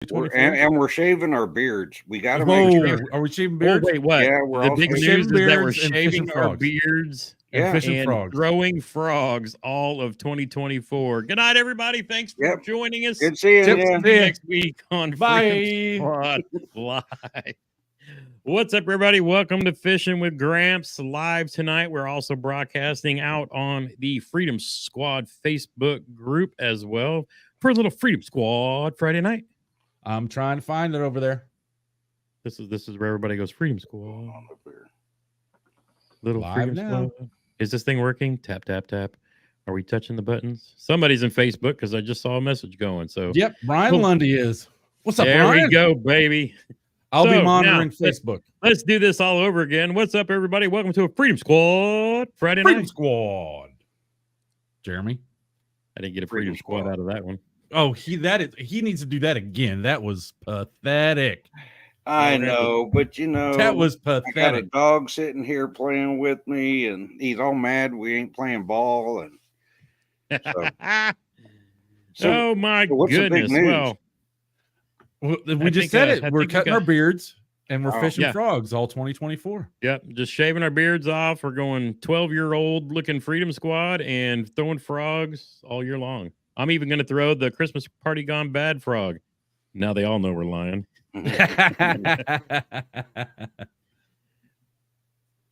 And we're shaving our beards. We got to make Oh, sure. are we shaving beards? Wait, what? Yeah, we're the all big shaving news is that we're beards and fishing shaving our frogs. beards And Yeah. fishing and frogs. growing frogs all of 2024. Good night, everybody. Thanks for Yep. joining us. Good seeing Yep. you. See you next week on Bye. Freedom Squad Live. What's up, everybody? Welcome to Fishing with Gramps live tonight. We're also broadcasting out on the Freedom Squad Facebook group as well for a little Freedom Squad Friday night. I'm trying to find it over there. This is where everybody goes. Freedom Squad. Little Live Freedom now. Squad. Is this thing working? Tap, tap, tap. Are we touching the buttons? Somebody's in Facebook because I just saw a message going. So Yep, Brian Cool. Lundy is. What's up, there Brian? we go, baby. I'll So, be monitoring now, Facebook. Let's do this all over again. What's up, everybody? Welcome to a Freedom Squad Friday Freedom night. Squad. Jeremy. I didn't get a Freedom Squad out of that one. Oh, he needs to do that again. That was pathetic. I know, but That was I got a pathetic. dog sitting here playing with me, and he's all mad we ain't playing ball. And Oh my what's the big goodness! news? Well, I we just think, said I it. We're think we cutting got- our beards and we're fishing Yeah. frogs all 2024. Yep, just shaving our beards off. We're going 12-year-old looking Freedom Squad and throwing frogs all year long. I'm even going to throw the Christmas party gone bad frog. Now they all know we're lying.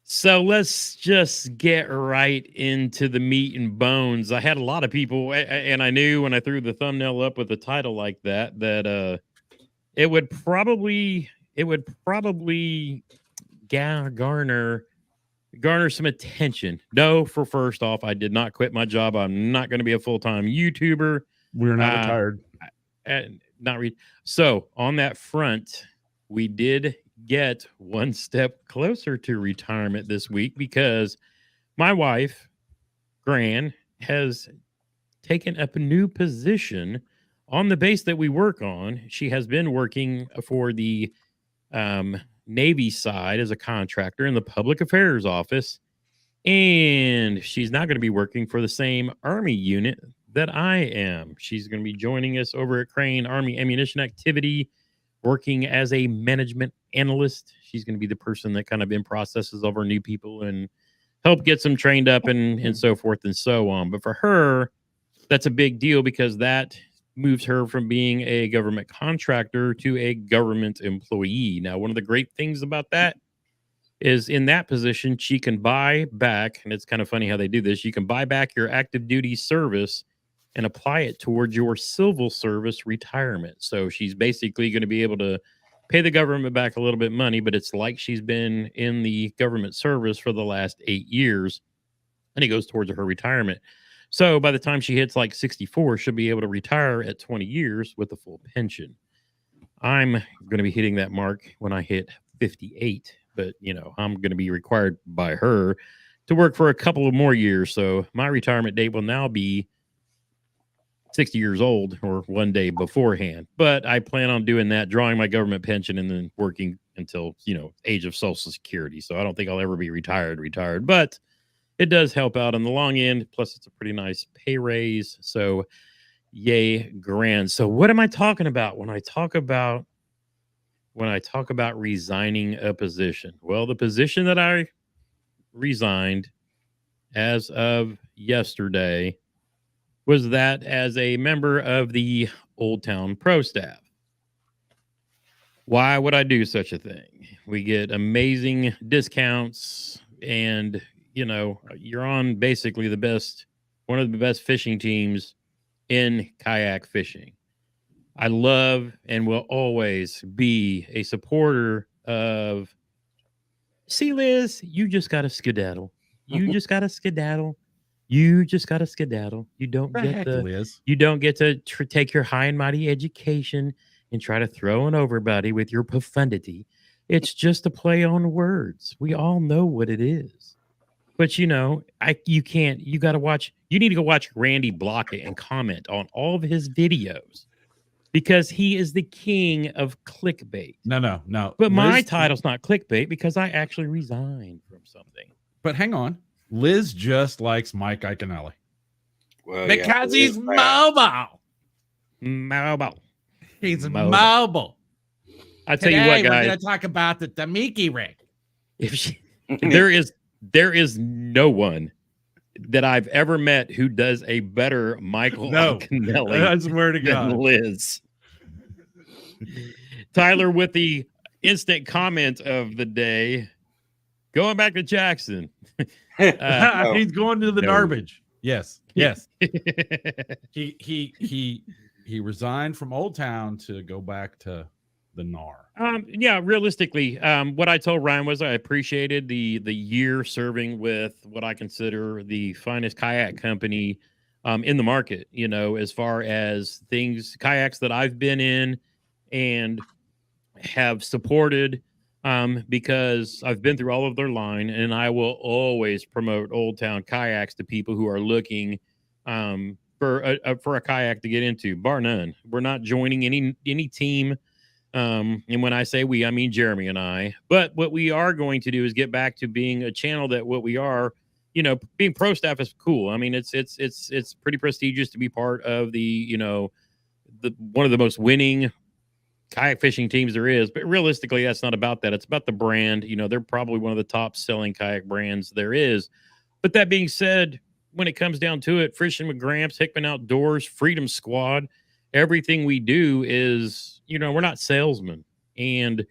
So let's just get right into the meat and bones. I had a lot of people, and I knew when I threw the thumbnail up with a title like that it would probably garner some attention. No, for first off, I did not quit my job. I'm not going to be a full-time YouTuber. We're not retired. So on that front, we did get one step closer to retirement this week because my wife, Gran, has taken up a new position on the base that we work on. She has been working for the Navy side as a contractor in the public affairs office, and she's not going to be working for the same Army unit that I am. She's going to be joining us over at Crane Army Ammunition Activity, working as a management analyst. She's going to be the person that kind of in processes of our new people and help get them trained up and so forth and so on. But for her, that's a big deal because that moves her from being a government contractor to a government employee. Now, one of the great things about that is in that position, she can buy back, and it's kind of funny how they do this. You can buy back your active duty service and apply it towards your civil service retirement. So she's basically going to be able to pay the government back a little bit of money, but it's like she's been in the government service for the last 8 years, and it goes towards her retirement. So by the time she hits like 64, she'll be able to retire at 20 years with a full pension. I'm going to be hitting that mark when I hit 58, but I'm going to be required by her to work for a couple of more years. So my retirement date will now be 60 years old or one day beforehand. But I plan on doing that, drawing my government pension and then working until, age of Social Security. So I don't think I'll ever be retired, but it does help out on the long end. Plus it's a pretty nice pay raise. So yay, grand. So what am I talking about when I talk about resigning a position? Well, the position that I resigned as of yesterday was that as a member of the Old Town Pro staff. Why would I do such a thing? We get amazing discounts and, you're on basically one of the best fishing teams in kayak fishing. I love and will always be a supporter of, see, Liz, you just got to skedaddle. You just got to skedaddle. You just got to skedaddle. You don't get Liz. You don't get to take your high and mighty education and try to throw an everybody with your profundity. It's just a play on words. We all know what it is. But you got to watch. You need to go watch Randy Blockett and comment on all of his videos because he is the king of clickbait. No. But my title's not clickbait because I actually resigned from something. But hang on. Liz just likes Mike Iaconelli. Well, Because he's mobile. Mobile. He's Mobile. mobile. I tell Today, you what, we're guys. going to talk about the Tamiki rig. There is no one that I've ever met who does a better Michael No, Anconelli I swear to than God. Liz. Tyler with the instant comment of the day. Going back to Jackson. No. He's going to the no. garbage. Yes, yes. He resigned from Old Town to go back to the NAR. Yeah, realistically, what I told Ryan was I appreciated the year serving with what I consider the finest kayak company in the market, you know, as far as kayaks that I've been in and have supported, because I've been through all of their line, and I will always promote Old Town kayaks to people who are looking for a kayak to get into, bar none. We're not joining any team. And when I say we, I mean Jeremy and I. But what we are going to do is get back to being a channel that what we are, you know, being pro staff is cool. I mean, it's pretty prestigious to be part of the, you know, one of the most winning kayak fishing teams there is. But realistically, that's not about that. It's about the brand. You know, they're probably one of the top selling kayak brands there is. But that being said, when it comes down to it, Fishing with Gramps, Hickman Outdoors, Freedom Squad, everything we do is, you know, we're not salesmen, and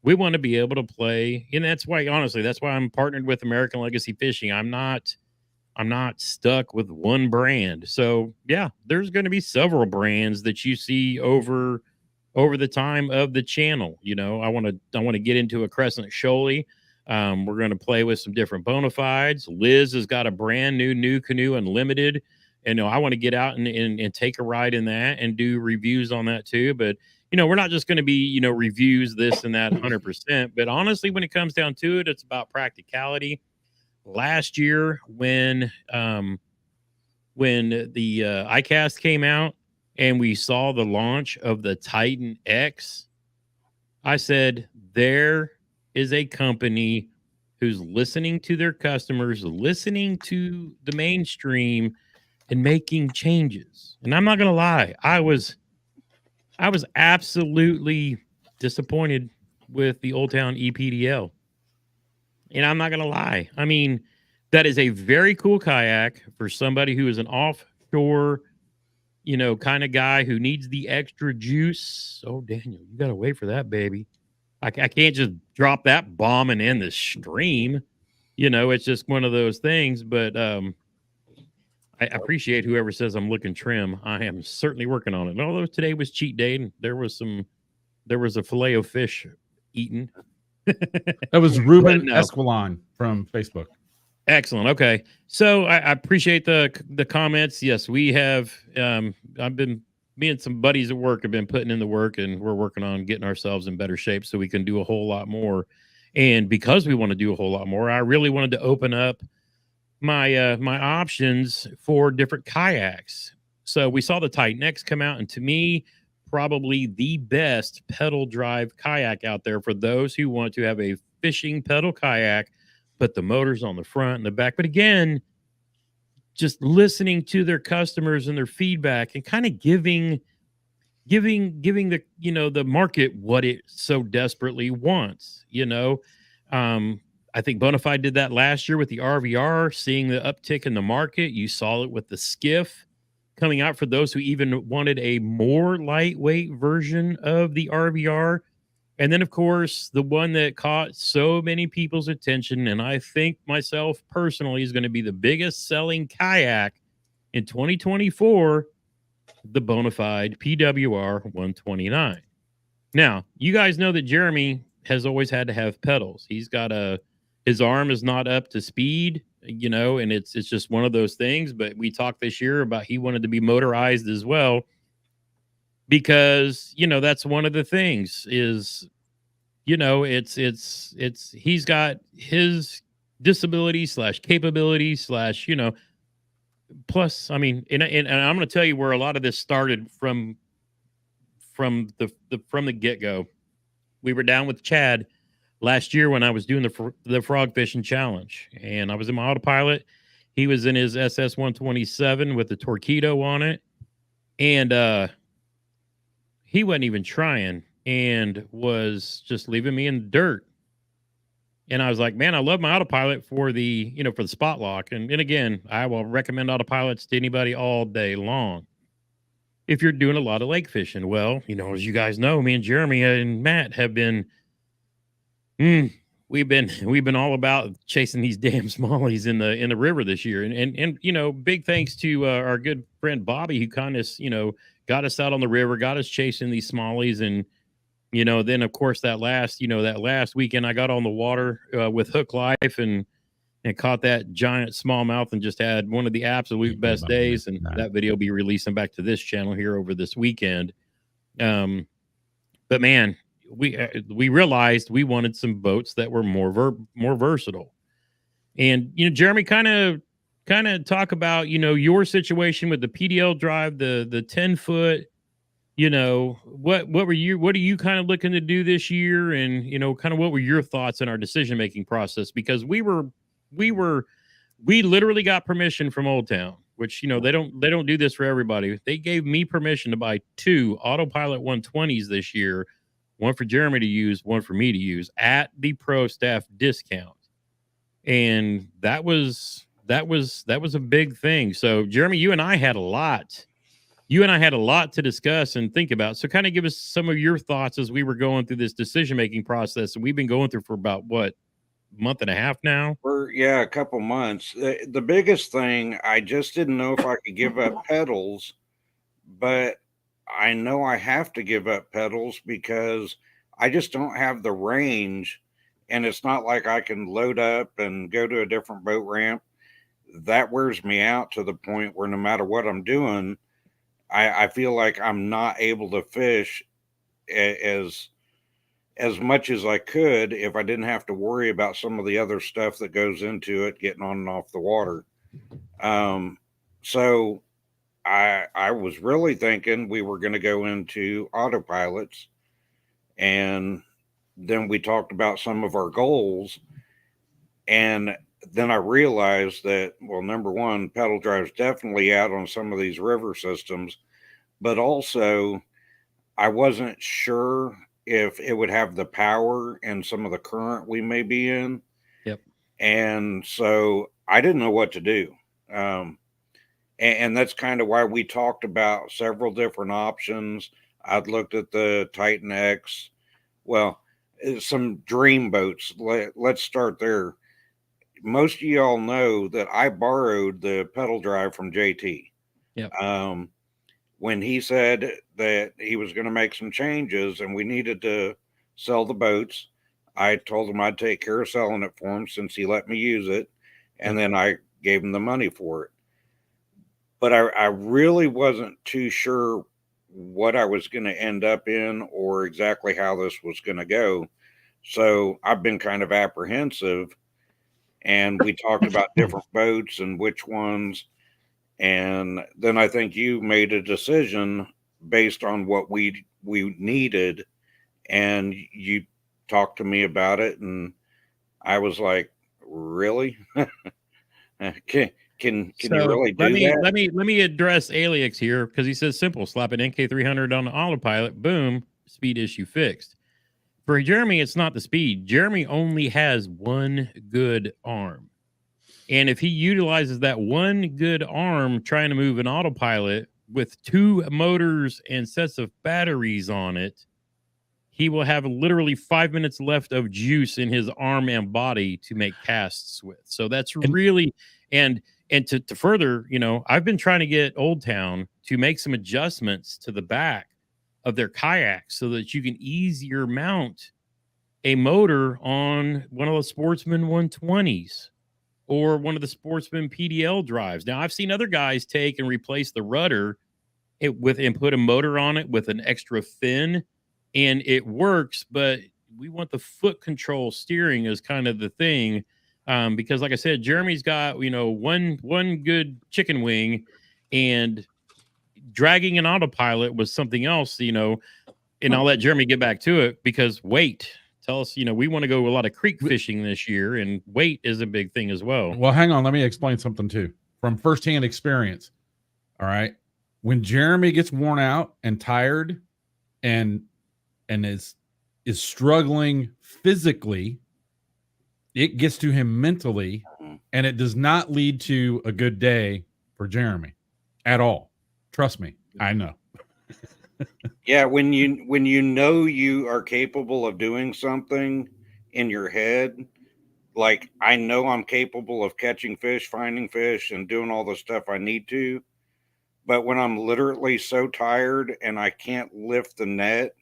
we want to be able to play. And that's why, honestly, that's why I'm partnered with American Legacy Fishing. I'm not stuck with one brand. So yeah, there's going to be several brands that you see over the time of the channel. You know, I want to get into a Crescent Shoaly. We're going to play with some different Bonafides. Liz has got a brand new canoe unlimited. And no, I want to get out and take a ride in that and do reviews on that too. But, you know, we're not just going to be, you know, reviews, this and that 100%. But honestly, when it comes down to it, it's about practicality. Last year, when the iCast came out and we saw the launch of the Titan X, I said, there is a company who's listening to their customers, listening to the mainstream, and making changes. And I'm not going to lie, I was absolutely disappointed with the Old Town EPDL. And I'm not going to lie. I mean, that is a very cool kayak for somebody who is an offshore, you know, kind of guy who needs the extra juice. Oh, Daniel, you got to wait for that, baby. I can't just drop that bomb and end the stream. You know, it's just one of those things. But I appreciate whoever says I'm looking trim. I am certainly working on it. And although today was cheat day and there was a fillet of fish eaten. That was Ruben No. Esquilon from Facebook. Excellent. Okay. So I appreciate the comments. Yes, we have. Me and some buddies at work have been putting in the work, and we're working on getting ourselves in better shape so we can do a whole lot more. And because we want to do a whole lot more, I really wanted to open up my my options for different kayaks. So we saw the Titan X come out, and to me, probably the best pedal drive kayak out there for those who want to have a fishing pedal kayak, put the motors on the front and the back. But again, just listening to their customers and their feedback and kind of giving the, you know, the market what it so desperately wants, you know. I think Bonafide did that last year with the RVR, seeing the uptick in the market. You saw it with the Skiff coming out for those who even wanted a more lightweight version of the RVR. And then, of course, the one that caught so many people's attention, and I think myself personally is going to be the biggest selling kayak in 2024, the Bonafide PWR 129. Now, you guys know that Jeremy has always had to have pedals. He's got his arm is not up to speed, you know, and it's just one of those things. But we talked this year about he wanted to be motorized as well, because, you know, that's one of the things is, you know, it's he's got his disability / capability / you know, plus, I mean, and I'm going to tell you where a lot of this started from the get-go. We were down with Chad last year when I was doing the frog fishing challenge, and I was in my autopilot. He was in his SS 127 with the Torpedo on it, and he wasn't even trying and was just leaving me in the dirt. And I was like, man, I love my autopilot for the, for the spot lock. And again, I will recommend autopilots to anybody all day long if you're doing a lot of lake fishing. Well, as you guys know, me and Jeremy and Matt have been, we've been all about chasing these damn smallies in the river this year. And big thanks to our good friend Bobby, who kind of, got us out on the river, got us chasing these smallies. And then of course that last weekend I got on the water with Hook Life and caught that giant smallmouth and just had one of the absolute best days. And that video will be releasing back to this channel here over this weekend. But man, we realized we wanted some boats that were more versatile. And Jeremy, kind of talk about your situation with the PDL drive, the 10-foot. What are you kind of looking to do this year? And, kind of what were your thoughts in our decision-making process? Because we literally got permission from Old Town, which, they don't do this for everybody. They gave me permission to buy 2 Autopilot 120s this year, one for Jeremy to use, one for me to use at the pro staff discount. And that was a big thing. So Jeremy, you and I had a lot to discuss and think about. So kind of give us some of your thoughts as we were going through this decision-making process. And we've been going through for about month and a half now? A couple months. The biggest thing, I just didn't know if I could give up pedals, but I know I have to give up pedals because I just don't have the range, and it's not like I can load up and go to a different boat ramp. That wears me out to the point where no matter what I'm doing, I feel like I'm not able to fish as much as I could if I didn't have to worry about some of the other stuff that goes into it, getting on and off the water. So I was really thinking we were going to go into autopilots, and then we talked about some of our goals, and then I realized that, well, number one, pedal drive's definitely out on some of these river systems, but also I wasn't sure if it would have the power and some of the current we may be in. Yep. And so I didn't know what to do. And that's kind of why we talked about several different options. I'd looked at the Titan X. Well, some dream boats. Let's start there. Most of y'all know that I borrowed the pedal drive from JT. Yep. When he said that he was going to make some changes and we needed to sell the boats, I told him I'd take care of selling it for him since he let me use it. And then I gave him the money for it. But I really wasn't too sure what I was going to end up in or exactly how this was going to go. So I've been kind of apprehensive. And we talked about different boats and which ones. And then I think you made a decision based on what we needed. And you talked to me about it. And I was like, really? Can you really do that? Let me address Alix here, because he says simple: slap an NK300 on the autopilot, boom, speed issue fixed. For Jeremy, it's not the speed. Jeremy only has one good arm, and if he utilizes that one good arm trying to move an autopilot with 2 motors and sets of batteries on it, he will have literally 5 minutes left of juice in his arm and body to make casts with. So that's really and to further, I've been trying to get Old Town to make some adjustments to the back of their kayaks so that you can easier mount a motor on one of the Sportsman 120s or one of the Sportsman PDL drives. Now, I've seen other guys take and replace the rudder and put a motor on it with an extra fin, and it works, but we want the foot control steering as kind of the thing. Because like I said, Jeremy's got, one good chicken wing, and dragging an autopilot was something else, and I'll let Jeremy get back to it because weight. Tell us, we want to go a lot of creek fishing this year, and weight is a big thing as well. Well, hang on. Let me explain something too from firsthand experience. All right. When Jeremy gets worn out and tired, and is struggling physically, it gets to him mentally, and it does not lead to a good day for Jeremy at all. Trust me, I know. Yeah, when you know you are capable of doing something in your head, like I know I'm capable of catching fish, finding fish, and doing all the stuff I need to, but when I'm literally so tired and I can't lift the net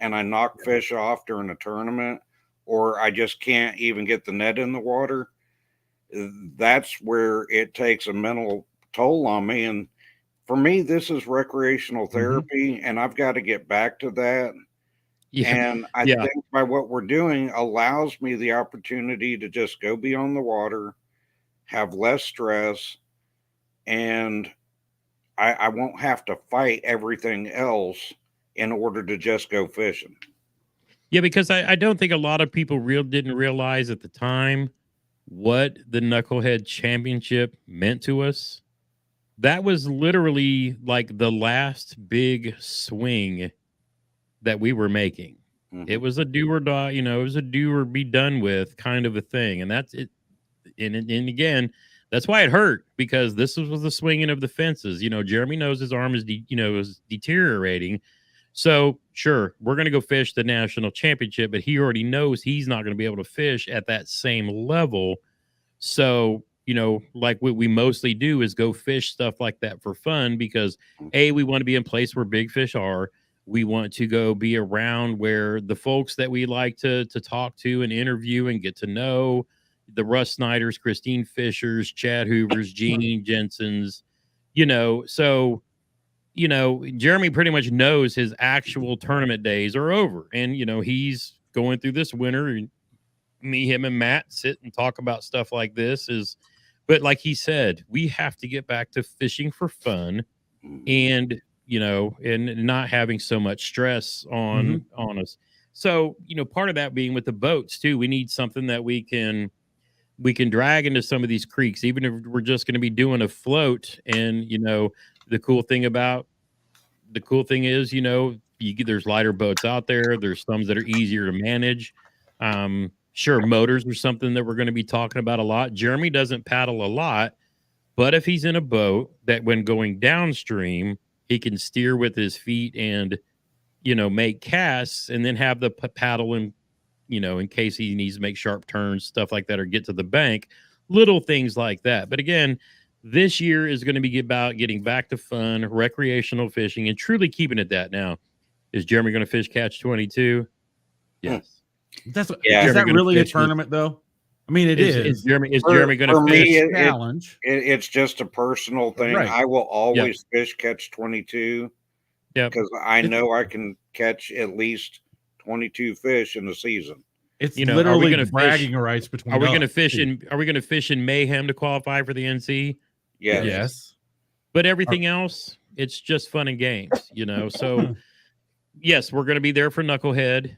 and I knock fish off during a tournament, or I just can't even get the net in the water, that's where it takes a mental toll on me. And for me, this is recreational therapy, and I've got to get back to that. Yeah. And I Yeah. think by what we're doing allows me the opportunity to just go be on the water, have less stress, and I won't have to fight everything else in order to just go fishing. Yeah, because I don't think a lot of people didn't realize at the time what the Knucklehead Championship meant to us. That was literally like the last big swing that we were making. It was a do or die, it was a do or be done with kind of a thing. And that's it. And again, that's why it hurt, because this was the swinging of the fences. Jeremy knows his arm is deteriorating. So sure, we're going to go fish the national championship, but he already knows he's not going to be able to fish at that same level. So, like what we mostly do is go fish stuff like that for fun, because we want to be in place where big fish are. We want to go be around where the folks that we like to talk to and interview and get to know, the Russ Snyders, Christine Fishers, Chad Hoovers, Gene Jensen's, so Jeremy pretty much knows his actual tournament days are over. And, he's going through this winter, and him and Matt sit and talk about stuff like this but like he said, we have to get back to fishing for fun and, and not having so much stress on us. So, part of that being with the boats too, we need something that we can drag into some of these creeks, even if we're just going to be doing a float. And, the cool thing is, there's lighter boats out there. There's some that are easier to manage. Sure, motors are something that we're going to be talking about a lot. Jeremy doesn't paddle a lot, but if he's in a boat that when going downstream, he can steer with his feet and, make casts, and then have the paddle in, in case he needs to make sharp turns, stuff like that, or get to the bank, little things like that. But again, this year is going to be about getting back to fun, recreational fishing, and truly keeping it that. Now, is Jeremy going to fish catch 22? Yes. Is Jeremy that gonna really a fish tournament though? I mean, it Is is. Jeremy going to For me, fish? Challenge. It's just a personal thing. Right. I will always fish catch 22 because I know I can catch at least 22 fish in a season. It's are we literally gonna bragging rights between. Are we going to fish in Mayhem to qualify for the NC? Yes. But everything else, it's just fun and games, So yes, we're going to be there for Knucklehead.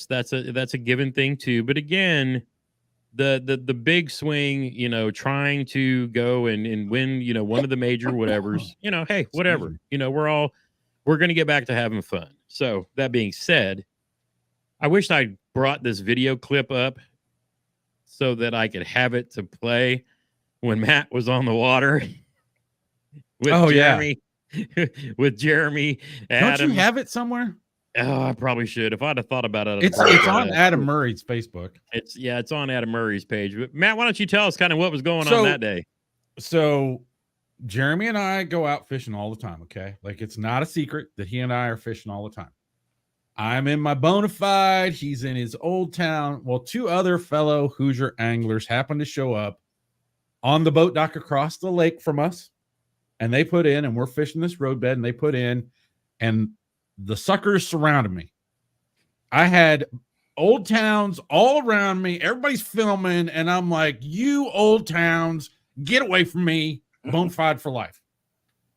That's a given thing too. But again, the big swing, trying to go and win, one of the major whatevers, hey, whatever. We're going to get back to having fun. So that being said, I wish I brought this video clip up so that I could have it to play when Matt was on the water with Jeremy. With Jeremy, Adam. Don't you have it somewhere? Oh, I probably should. If I'd have thought about it, it's on Adam Murray's Facebook. It's on Adam Murray's page. But Matt, why don't you tell us kind of what was going on that day? So Jeremy and I go out fishing all the time. Okay, like it's not a secret that he and I are fishing all the time. I'm in my Bonafide. He's in his Old Town. Well, two other fellow Hoosier anglers happen to show up on the boat dock across the lake from us. And they put in, and we're fishing this roadbed, and they put in, and the suckers surrounded me. I had Old Towns all around me. Everybody's filming, and I'm like, you Old Towns, get away from me. Bonafide for life.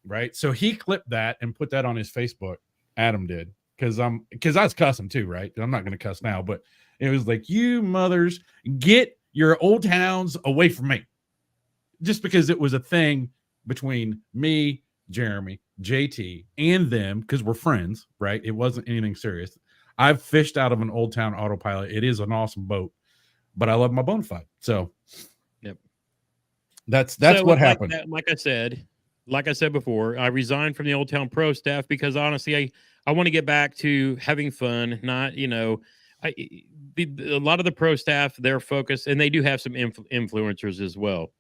Right? So he clipped that and put that on his Facebook. Adam did. Because I was cussing too, right? I'm not going to cuss now, but it was like, you mothers, get your Old Towns away from me. Just because it was a thing between me, Jeremy, JT and them, because we're friends, right? It wasn't anything serious. I've fished out of an Old Town Autopilot. It is an awesome boat, but I love my Bonafide. So Yep. That's So, what happened. like I said before, I resigned from the Old Town Pro staff because honestly, I want to get back to having fun. Not, a lot of the pro staff, their focus, and they do have some influencers as well.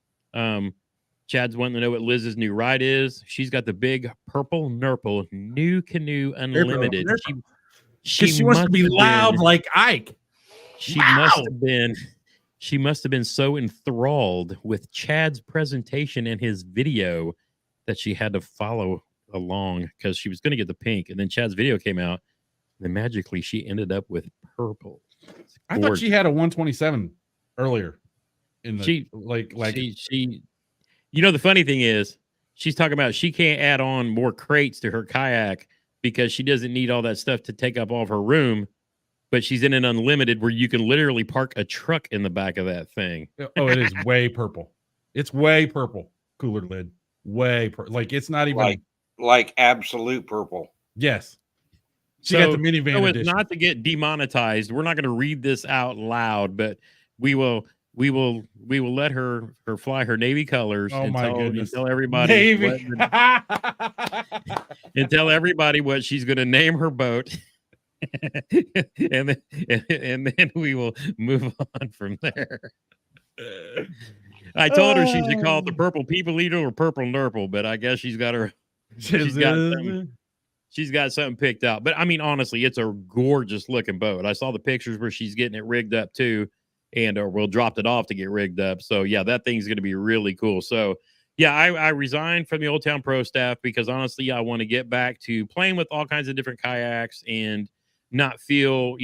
Chad's wanting to know what Liz's new ride is. She's got the big purple Nurple New Canoe Unlimited. She wants to be loud like Ike. She must have been. She must have been so enthralled with Chad's presentation and his video that she had to follow along because she was going to get the pink. And then Chad's video came out. And then magically she ended up with purple. I thought she had a 127 earlier. In the, she the funny thing is she's talking about she can't add on more crates to her kayak because she doesn't need all that stuff to take up all of her room. But she's in an unlimited where you can literally park a truck in the back of that thing. Oh, it is way purple. It's way purple. Cooler lid. Way like it's not even like absolute purple. Yes. She got the minivan so edition. Not to get demonetized. We're not going to read this out loud, but we will let her fly her Navy colors and tell everybody Navy. and tell everybody what she's going to name her boat. and then we will move on from there. I told her she should call it the Purple People Eater or Purple Nurple, but I guess she's got something picked out. But I mean, honestly, it's a gorgeous looking boat. I saw the pictures where she's getting it rigged up too, and we'll dropped it off to get rigged up. So yeah, that thing's going to be really cool. So yeah, I resigned from the Old Town Pro staff because honestly, I want to get back to playing with all kinds of different kayaks and not feel,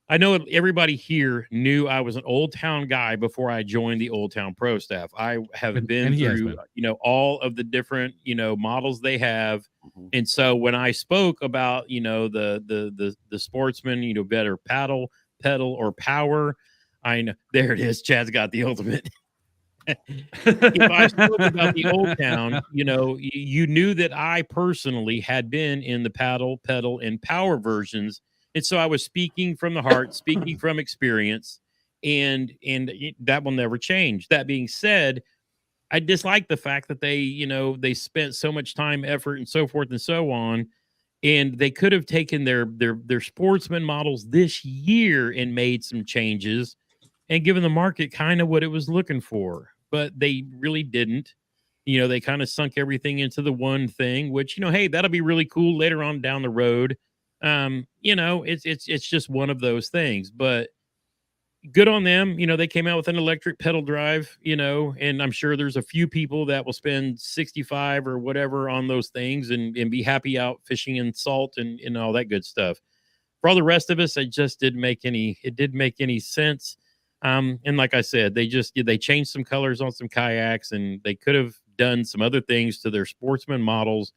I know everybody here knew I was an Old Town guy before I joined the Old Town Pro staff. I have been through, all of the different, models they have. Mm-hmm. And so when I spoke about, the sportsman, better pedal or power, I know there it is. Chad's got the ultimate. If I spoke about the Old Town, you knew that I personally had been in the pedal, and power versions. And so I was speaking from the heart, speaking from experience, and that will never change. That being said, I dislike the fact that they spent so much time, effort, and so forth and so on. And they could have taken their sportsman models this year and made some changes and given the market kind of what it was looking for, but they really didn't. They kind of sunk everything into the one thing, which, hey, that'll be really cool later on down the road. It's just one of those things, but good on them. They came out with an electric pedal drive, and I'm sure there's a few people that will spend 65 or whatever on those things and be happy out fishing in salt and all that good stuff. For all the rest of us, it didn't make any sense. And like I said, they changed some colors on some kayaks and they could have done some other things to their sportsman models.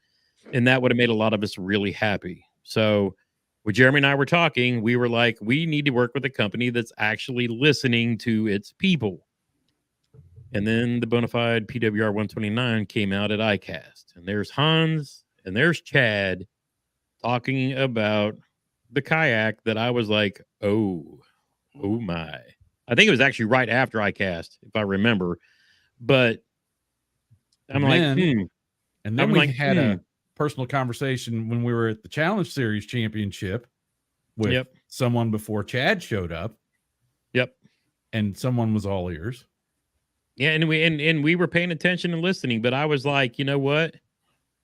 And that would have made a lot of us really happy. So when Jeremy and I were talking, we were like, we need to work with a company that's actually listening to its people. And then the Bonafide PWR 129 came out at ICAST. And there's Hans and there's Chad talking about the kayak that I was like, oh my. I think it was actually right after ICAST, if I remember. But I'm and then we had a personal conversation when we were at the Challenge Series Championship with someone before Chad showed up. Yep. And someone was all ears. Yeah, and we were paying attention and listening, but I was like, you know what?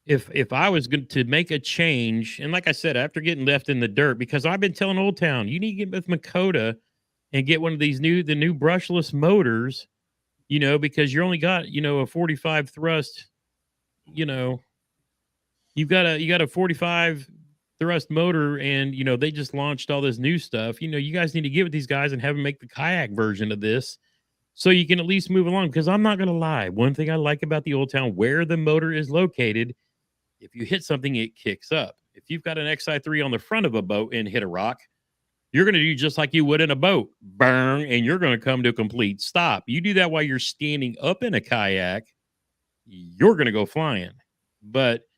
If I was going to make a change, and like I said, after getting left in the dirt, because I've been telling Old Town, you need to get with Makota and get one of these new brushless motors, because you only got, a 45 thrust, you've got a 45 thrust motor and, they just launched all this new stuff. You guys need to get with these guys and have them make the kayak version of this so you can at least move along. Because I'm not going to lie. One thing I like about the Old Town, where the motor is located, if you hit something, it kicks up. If you've got an XI3 on the front of a boat and hit a rock, you're going to do just like you would in a boat, burn, and you're going to come to a complete stop. You do that while you're standing up in a kayak, you're going to go flying. But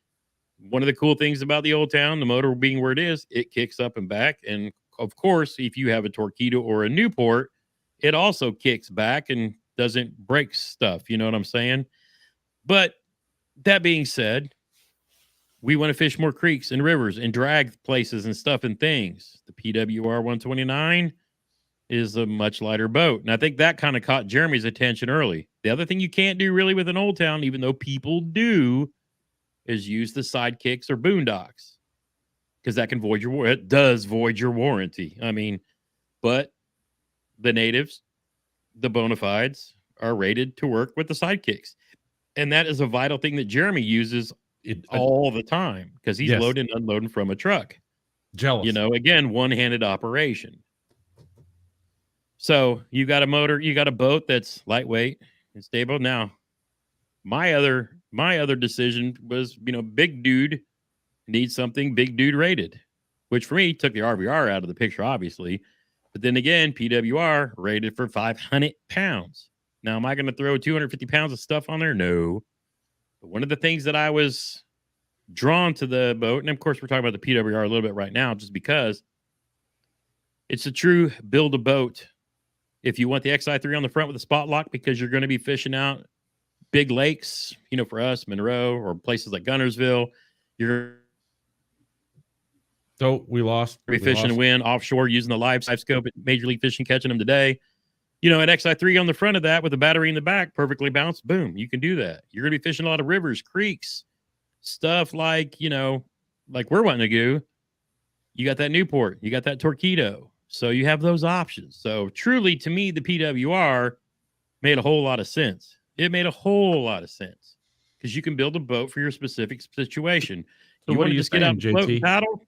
one of the cool things about the Old Town, the motor being where it is, it kicks up and back. And of course, if you have a Torpedo or a Newport, it also kicks back and doesn't break stuff. You know what I'm saying? But that being said, we want to fish more creeks and rivers and drag places and stuff and things. The PWR 129 is a much lighter boat. And I think that kind of caught Jeremy's attention early. The other thing you can't do really with an Old Town, even though people do, is use the sidekicks or boondocks, because that can void your it does void your warranty. I mean, but the natives, the Bonafides, are rated to work with the sidekicks. And that is a vital thing that Jeremy uses all the time, because he's loading and unloading from a truck. Jealous. You know, again, one-handed operation. So you got a motor, you got a boat that's lightweight and stable. Now, my other decision was, you know, big dude needs something big dude rated, which for me took the RVR out of the picture, obviously. But then again, PWR rated for 500 pounds. Now, am I going to throw 250 pounds of stuff on there? No. But one of the things that I was drawn to the boat, and of course, we're talking about the PWR a little bit right now, just because it's a true build a boat. If you want the XI3 on the front with a spot lock, because you're going to be fishing out big lakes, you know, for us, Monroe, or places like Gunnersville, you're we lost. Fishing and wind offshore using the live scope at Major League Fishing, catching them today. You know, an XI3 on the front of that with a battery in the back, perfectly balanced. Boom, you can do that. You're going to be fishing a lot of rivers, creeks, stuff like, you know, like we're wanting to do. You got that Newport, you got that Torpedo. So you have those options. So truly, to me, the PWR made a whole lot of sense. It made a whole lot of sense, because you can build a boat for your specific situation. So you what want are to you just get out saying, and float and JT? paddle?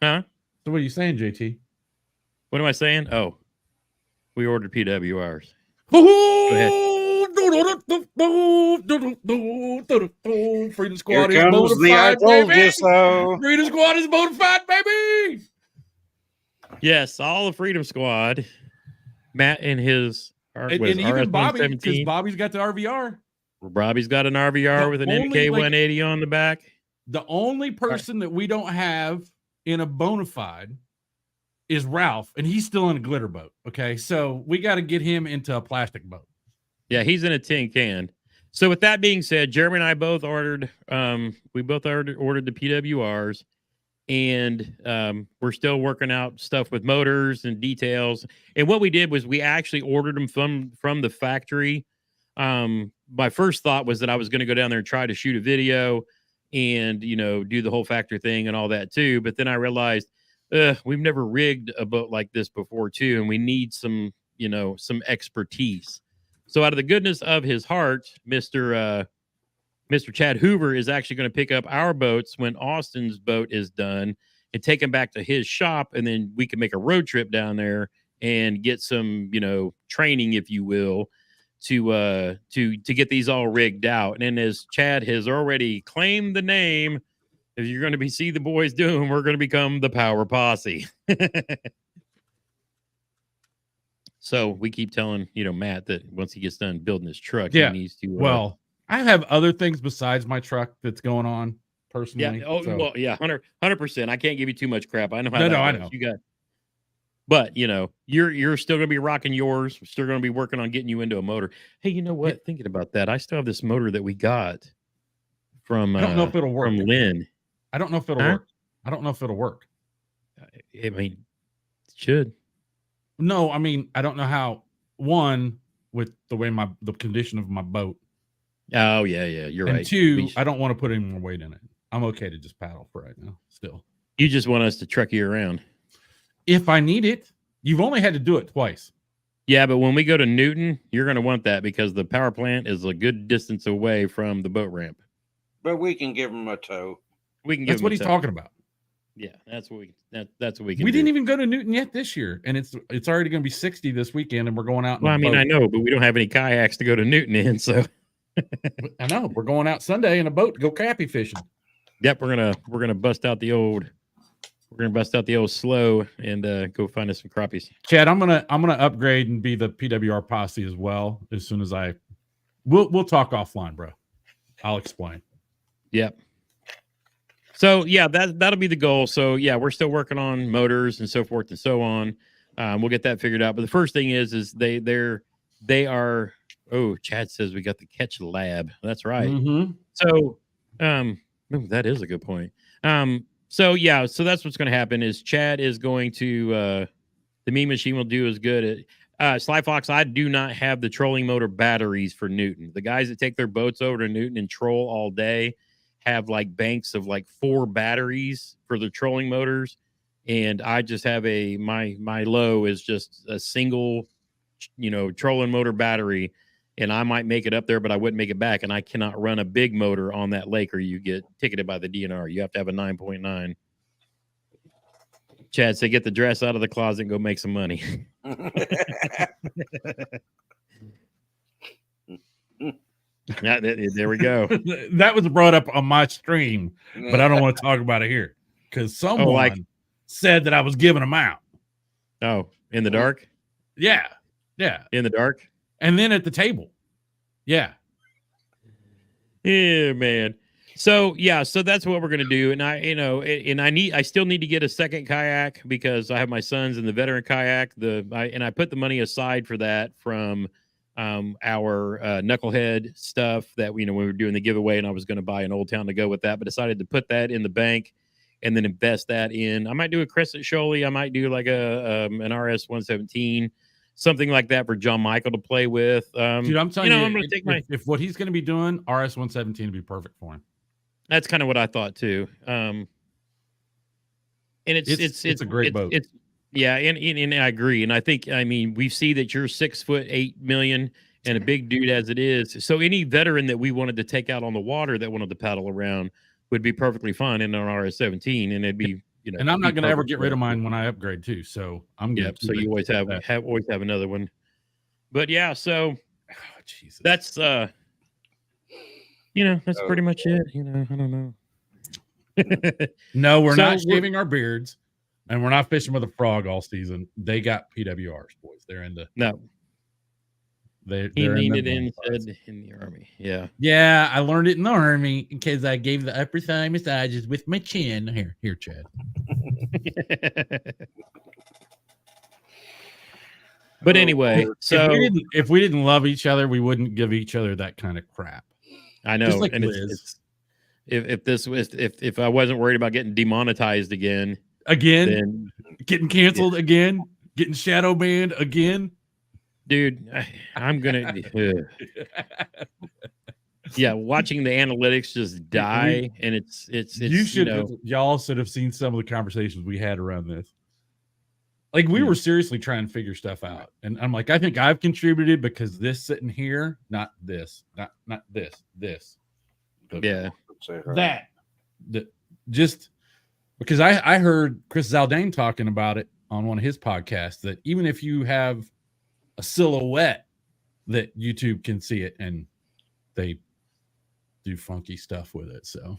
Huh? So what are you saying, JT? What am I saying? Oh, we ordered PWRs. Freedom Here Squad is comes the I Bonafide, told baby. you so. Freedom Squad is Bonafide, baby. Yes, all the Freedom Squad. Matt and his And even Bobby, because 117. Bobby's got the RVR. Bobby's got an RVR with an MK 180 on the back. The only person that we don't have in a Bonafide is Ralph, and he's still in a glitter boat. Okay, so we got to get him into a plastic boat. Yeah, he's in a tin can. So with that being said, Jeremy and I both ordered. We both ordered the PWRs, and we're still working out stuff with motors and details. And what we did was we actually ordered them from the factory. My first thought was that I was going to go down there and try to shoot a video and, you know, do the whole factory thing and all that too. But then I realized we've never rigged a boat like this before too, and we need some, you know, some expertise. So out of the goodness of his heart, Mr. Chad Hoover is actually going to pick up our boats when Austin's boat is done and take them back to his shop, and then we can make a road trip down there and get some, you know, training, if you will, to get these all rigged out. And then, as Chad has already claimed the name, if you're going to see the boys doing, we're going to become the Power Posse. So we keep telling, you know, Matt that once he gets done building his truck, he needs to. Well, I have other things besides my truck that's going on personally. Yeah. Oh, so. well, yeah, 100%. I can't give you too much crap. I know how. No, I goes. know. You got. But you know, you're still going to be rocking yours. We're still going to be working on getting you into a motor. Hey, you know what? Yeah. Thinking about that, I still have this motor that we got from. I don't know if it'll work. From Lynn. I don't know if it'll work. I don't know if it'll work. I mean, it should. No, I mean, I don't know how. One, with the way the condition of my boat. Oh yeah, you're and right. Two, I don't want to put any more weight in it. I'm okay to just paddle for right now. Still, you just want us to truck you around if I need it. You've only had to do it twice. Yeah, but when we go to Newton, you're going to want that because the power plant is a good distance away from the boat ramp. But we can give him a tow. We can give. That's what he's talking about. Yeah, that's what we can. We didn't even go to Newton yet this year, and it's already going to be 60 this weekend, and we're going out. Well, I mean, boat. I know, but we don't have any kayaks to go to Newton in, so. I know we're going out Sunday in a boat to go crappie fishing. Yep, we're gonna bust out the old. We're gonna bust out the old slow and go find us some crappies. Chad, I'm gonna upgrade and be the PWR posse as well as soon as we'll talk offline, bro. I'll explain. Yep. So yeah, that'll be the goal. So yeah, we're still working on motors and so forth and so on. We'll get that figured out. But the first thing is they are. Oh, Chad says we got the catch lab. That's right. Mm-hmm. So that is a good point. So yeah, so that's what's going to happen is Chad is going to the Mean Machine will do as good at Sly Fox. I do not have the trolling motor batteries for Newton. The guys that take their boats over to Newton and troll all day have like banks of like 4 batteries for the trolling motors, and I just have my low is just a single, trolling motor battery, and I might make it up there, but I wouldn't make it back, and I cannot run a big motor on that lake, or you get ticketed by the DNR. You have to have a 9.9. Chad said, "Get the dress out of the closet and go make some money." There we go. That was brought up on my stream, but I don't want to talk about it here because someone said that I was giving them out. Oh, in the dark? Yeah. In the dark? And then at the table. Yeah, man. So that's what we're gonna do. And I still need to get a second kayak because I have my sons in the veteran kayak. I put the money aside for that from our knucklehead stuff that when we were doing the giveaway, and I was going to buy an Old Town to go with that, but decided to put that in the bank and then invest that in. I might do a Crescent Shoaly. I might do like an RS 117, something like that for John Michael to play with. dude, I'm telling you, I'm going to take if what he's going to be doing, RS 117 would be perfect for him. That's kind of what I thought too. And it's a great boat. Yeah, and I agree. And I think, we see that you're 6'8" million and a big dude as it is. So any veteran that we wanted to take out on the water that wanted to paddle around would be perfectly fine in an RS-17, and it'd be, And I'm not going to ever get rid of mine when I upgrade too. So I'm good. So you always have another one. But yeah, so Jesus. That's that's pretty much it. I don't know. No, we're not shaving our beards. And we're not fishing with a frog all season. They got PWRs, boys. They're into He leaned it in the Army. Yeah. Yeah, I learned it in the Army because I gave the upper thigh massages with my chin. Here, Chad. But anyway, so if we didn't love each other, we wouldn't give each other that kind of crap. I know. Like and if I wasn't worried about getting demonetized again, then getting canceled again, getting shadow banned again, dude, I'm gonna watching the analytics just die. And it's y'all should have seen some of the conversations we had around this. Like we were seriously trying to figure stuff out, and I'm like, I think I've contributed because this sitting here, not this, not this that just because I heard Chris Zaldane talking about it on one of his podcasts, that even if you have a silhouette, that YouTube can see it and they do funky stuff with it. So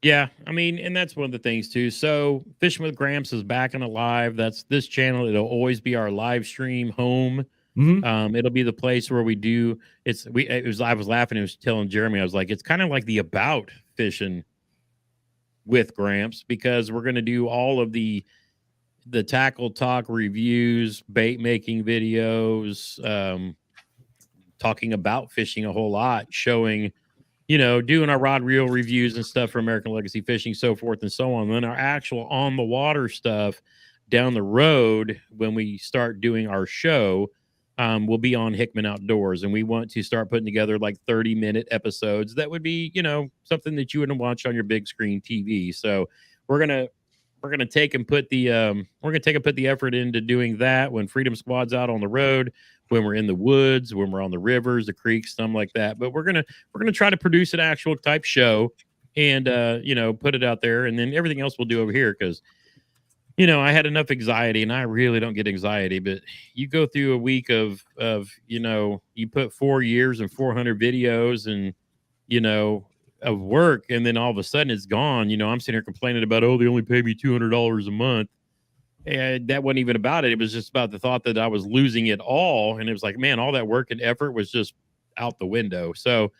yeah, and that's one of the things too. So Fishing with Gramps is back and alive. That's this channel. It'll always be our live stream home. Mm-hmm. It'll be the place where we do I was laughing. I was telling Jeremy, I was like, it's kind of like the about fishing with Gramps, because we're going to do all of the tackle talk reviews, bait making videos, talking about fishing a whole lot, showing, doing our rod reel reviews and stuff for American Legacy Fishing, so forth and so on. And then our actual on the water stuff down the road, when we start doing our show, will be on Hickman Outdoors, and we want to start putting together like 30-minute episodes that would be, something that you wouldn't watch on your big screen TV. So we're gonna take and put the effort into doing that when Freedom Squad's out on the road, when we're in the woods, when we're on the rivers, the creeks, something like that. But we're gonna try to produce an actual type show and put it out there, and then everything else we'll do over here, because I had enough anxiety, and I really don't get anxiety, but you go through a week of you put 4 years and 400 videos and, of work, and then all of a sudden it's gone. I'm sitting here complaining about, they only pay me $200 a month. And that wasn't even about it. It was just about the thought that I was losing it all. And it was like, man, all that work and effort was just out the window. So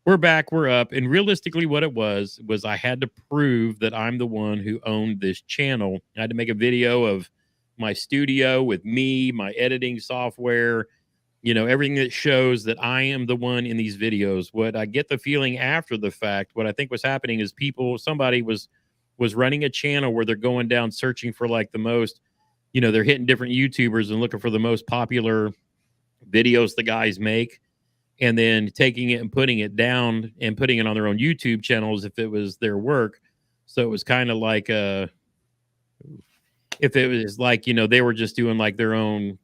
we're back, we're up. And realistically, what it was I had to prove that I'm the one who owned this channel. I had to make a video of my studio with me, my editing software, everything that shows that I am the one in these videos. What I get the feeling after the fact, what I think was happening is somebody was running a channel where they're going down searching for like the most, they're hitting different YouTubers and looking for the most popular videos the guys make, and then taking it and putting it down and putting it on their own YouTube channels if it was their work. So it was kind of like if it was like, they were just doing like their own,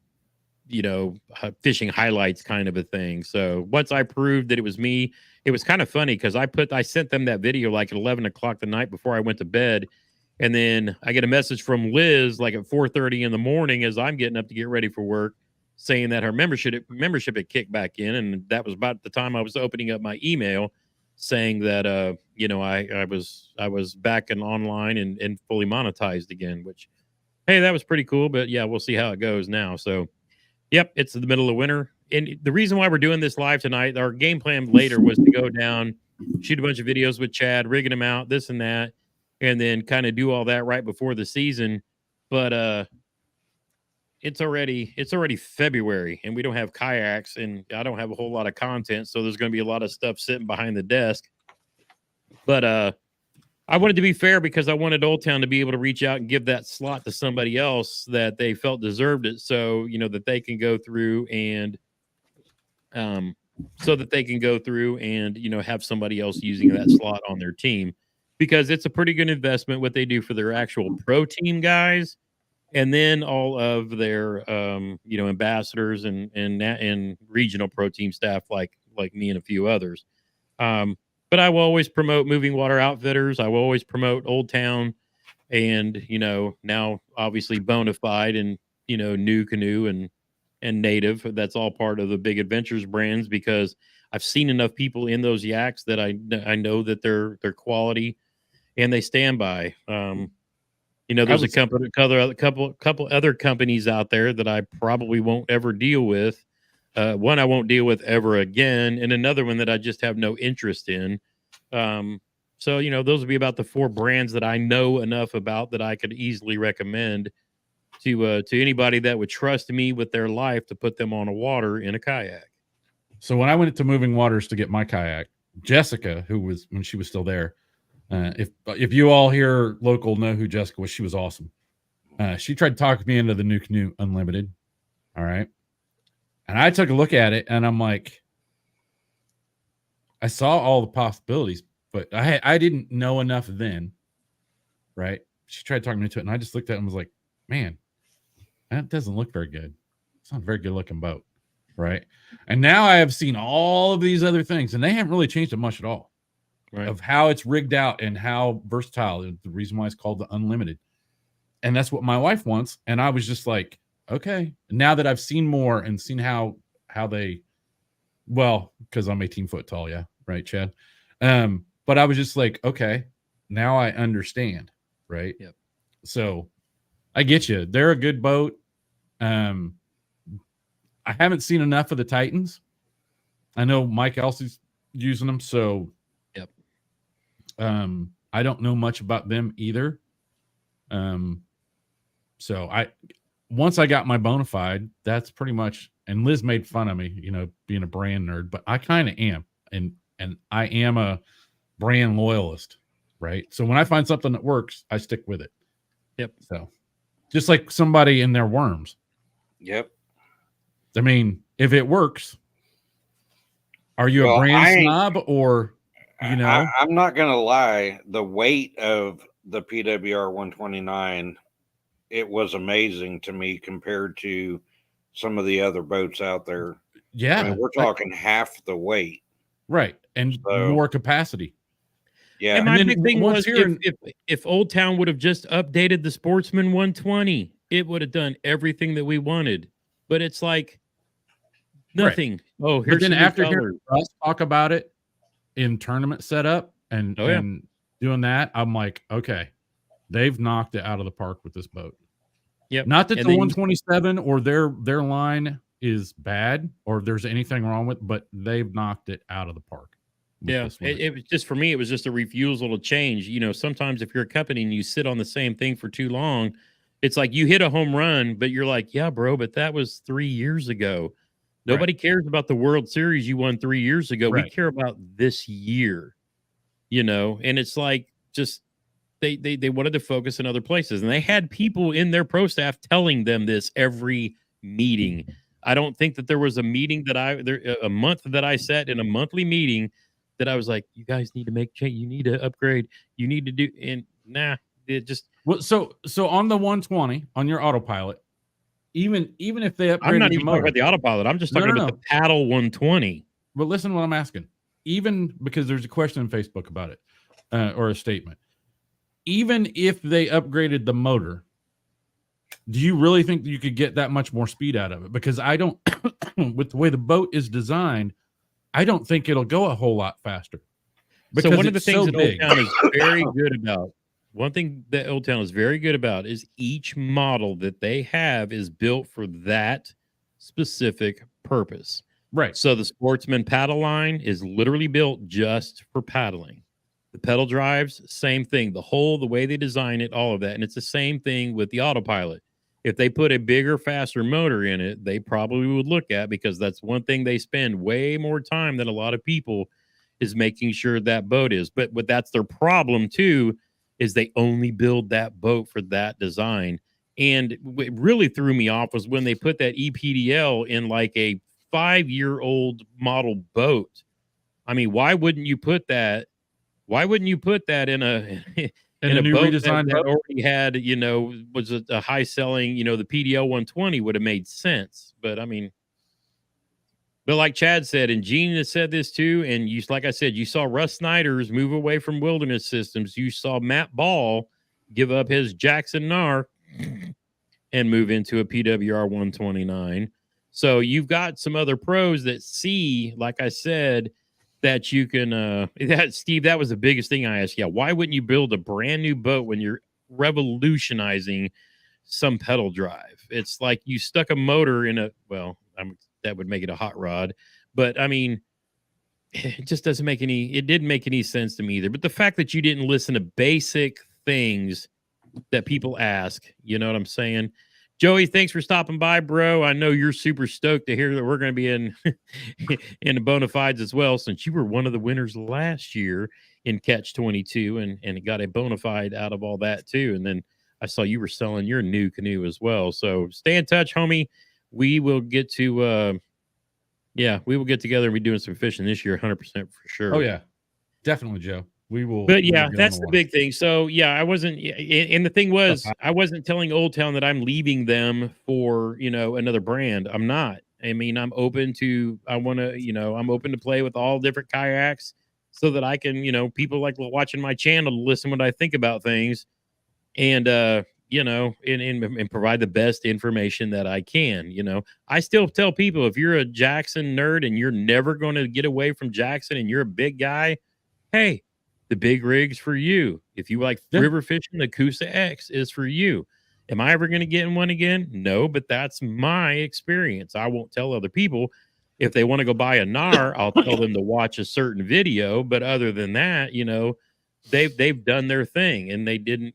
fishing highlights kind of a thing. So once I proved that it was me, it was kind of funny because I sent them that video like at 11 o'clock the night before I went to bed. And then I get a message from Liz like at 4:30 in the morning as I'm getting up to get ready for work, saying that her membership had kicked back in. And that was about the time I was opening up my email saying that, I was back and online and fully monetized again, which, hey, that was pretty cool. But yeah, we'll see how it goes now. So, yep, it's the middle of winter. And the reason why we're doing this live tonight, our game plan later was to go down, shoot a bunch of videos with Chad, rigging them out, this and that, and then kind of do all that right before the season. But it's already February and we don't have kayaks and I don't have a whole lot of content. So there's going to be a lot of stuff sitting behind the desk. But I wanted to be fair because I wanted Old Town to be able to reach out and give that slot to somebody else that they felt deserved it. So, that they can go through and, have somebody else using that slot on their team, because it's a pretty good investment what they do for their actual pro team guys. And then all of their, ambassadors and regional pro team staff, like me and a few others. But I will always promote Moving Water Outfitters. I will always promote Old Town and, now obviously Bonafide and, New Canoe and Native. That's all part of the Big Adventures brands because I've seen enough people in those yaks that I know that they're quality and they stand by. There's a couple other companies out there that I probably won't ever deal with. One I won't deal with ever again, and another one that I just have no interest in. So those would be about the 4 brands that I know enough about that I could easily recommend to anybody that would trust me with their life to put them on a water in a kayak. So when I went to Moving Waters to get my kayak, Jessica, who was when she was still there, if you all here local know who Jessica was, she was awesome. She tried to talk me into the New Canoe Unlimited. All right. And I took a look at it and I'm like, I saw all the possibilities, but I didn't know enough then. Right. She tried talking me into it and I just looked at it and was like, man, that doesn't look very good. It's not a very good looking boat. Right. And now I have seen all of these other things and they haven't really changed it much at all. Right. Of how it's rigged out and how versatile. The reason why it's called the Unlimited. And that's what my wife wants. And I was just like, okay. Now that I've seen more and seen how they, well, because I'm 18 foot tall. Yeah. Right, Chad. But I was just like, okay, now I understand. Right. Yep. So I get you. They're a good boat. I haven't seen enough of the Titans. I know Mike Elsie's using them. So yep. I don't know much about them either. So once I got my Bonafide, that's pretty much, and Liz made fun of me, being a brand nerd, but I kind of am. And I am a brand loyalist, right? So when I find something that works, I stick with it. Yep. So just like somebody in their worms. Yep. I mean, if it works, are you a brand snob or, I'm not going to lie. The weight of the PWR 129, it was amazing to me compared to some of the other boats out there. Yeah. I mean, we're talking half the weight. Right. And more capacity. Yeah. And my big thing was if Old Town would have just updated the Sportsman 120, it would have done everything that we wanted. But it's like nothing. Right. Oh, here's then after hearing us talk about it in tournament setup and doing that, I'm like, okay, they've knocked it out of the park with this boat. Yep. Not that the 127 or their line is bad or there's anything wrong with, but they've knocked it out of the park. with Yeah, this one. it was just for me. It was just a refusal to change. Sometimes if you're a company and you sit on the same thing for too long, it's like you hit a home run, but you're like, yeah, bro, but that was 3 years ago. Nobody cares about the World Series you won 3 years ago. We Right. care about this year, and it's like just they wanted to focus in other places, and they had people in their pro staff telling them this every meeting. I don't think that there was a meeting a month that I sat in a monthly meeting that I was like, you guys need to make change, you need to upgrade, you need to do, and it just, Well, so on the 120 on your autopilot, even if they I'm not upgraded the even talking motor, about the autopilot. I'm just talking about the no. paddle 120. But listen, to what I'm asking, even because there's a question on Facebook about it, or a statement. Even if they upgraded the motor, do you really think that you could get that much more speed out of it? Because I don't, with the way the boat is designed, I don't think it'll go a whole lot faster. So one of the it's things so that Old big. Town is very good about, one thing that Old Town is very good about is each model that they have is built for that specific purpose. Right. So the Sportsman paddle line is literally built just for paddling. The pedal drives, same thing. The way they design it, all of that. And it's the same thing with the autopilot. If they put a bigger, faster motor in it, they probably would look at, because that's one thing they spend way more time than a lot of people is making sure that boat is. But what that's their problem too, is they only build that boat for that design. And what really threw me off was when they put that EPDL in like a 5-year-old model boat. I mean, why wouldn't you put that? Why wouldn't you put that in a in a new boat redesigned that boat? already had, was a high selling, the PDL 120 would have made sense. But I mean, but like Chad said, and Gene has said this too, and like I said, you saw Russ Snyder's move away from Wilderness Systems. You saw Matt Ball give up his Jackson NAR and move into a PWR 129. So you've got some other pros that see, like I said, that you can Steve, that was the biggest thing I asked. Yeah, why wouldn't you build a brand new boat when you're revolutionizing some pedal drive? It's like you stuck a motor in that would make it a hot rod, but I mean, it just doesn't make it didn't make any sense to me either. But the fact that you didn't listen to basic things that people ask, you know what I'm saying? Joey, thanks for stopping by, bro. I know you're super stoked to hear that we're going to be in in the Bonafides as well, since you were one of the winners last year in Catch 22 and got a Bonafide out of all that too. And then I saw you were selling your new canoe as well. So stay in touch, homie. We will get to we will get together and be doing some fishing this year, 100% for sure. Oh yeah, definitely, Joe. We will. But we will yeah, get on that's the water. big thing. So yeah, I wasn't, and the thing was, I wasn't telling Old Town that I'm leaving them for, another brand. I'm not. I mean, I'm open to, I'm open to play with all different kayaks so that I can, people like watching my channel to listen what I think about things and, and provide the best information that I can. I still tell people, if you're a Jackson nerd and you're never going to get away from Jackson and you're a big guy, hey, the big rig's for you. If you like river fishing, the Coosa X is for you. Am I ever going to get in one again? No, but that's my experience. I won't tell other people. If they want to go buy a NAR, I'll tell them to watch a certain video. But other than that, they've done their thing, and they didn't.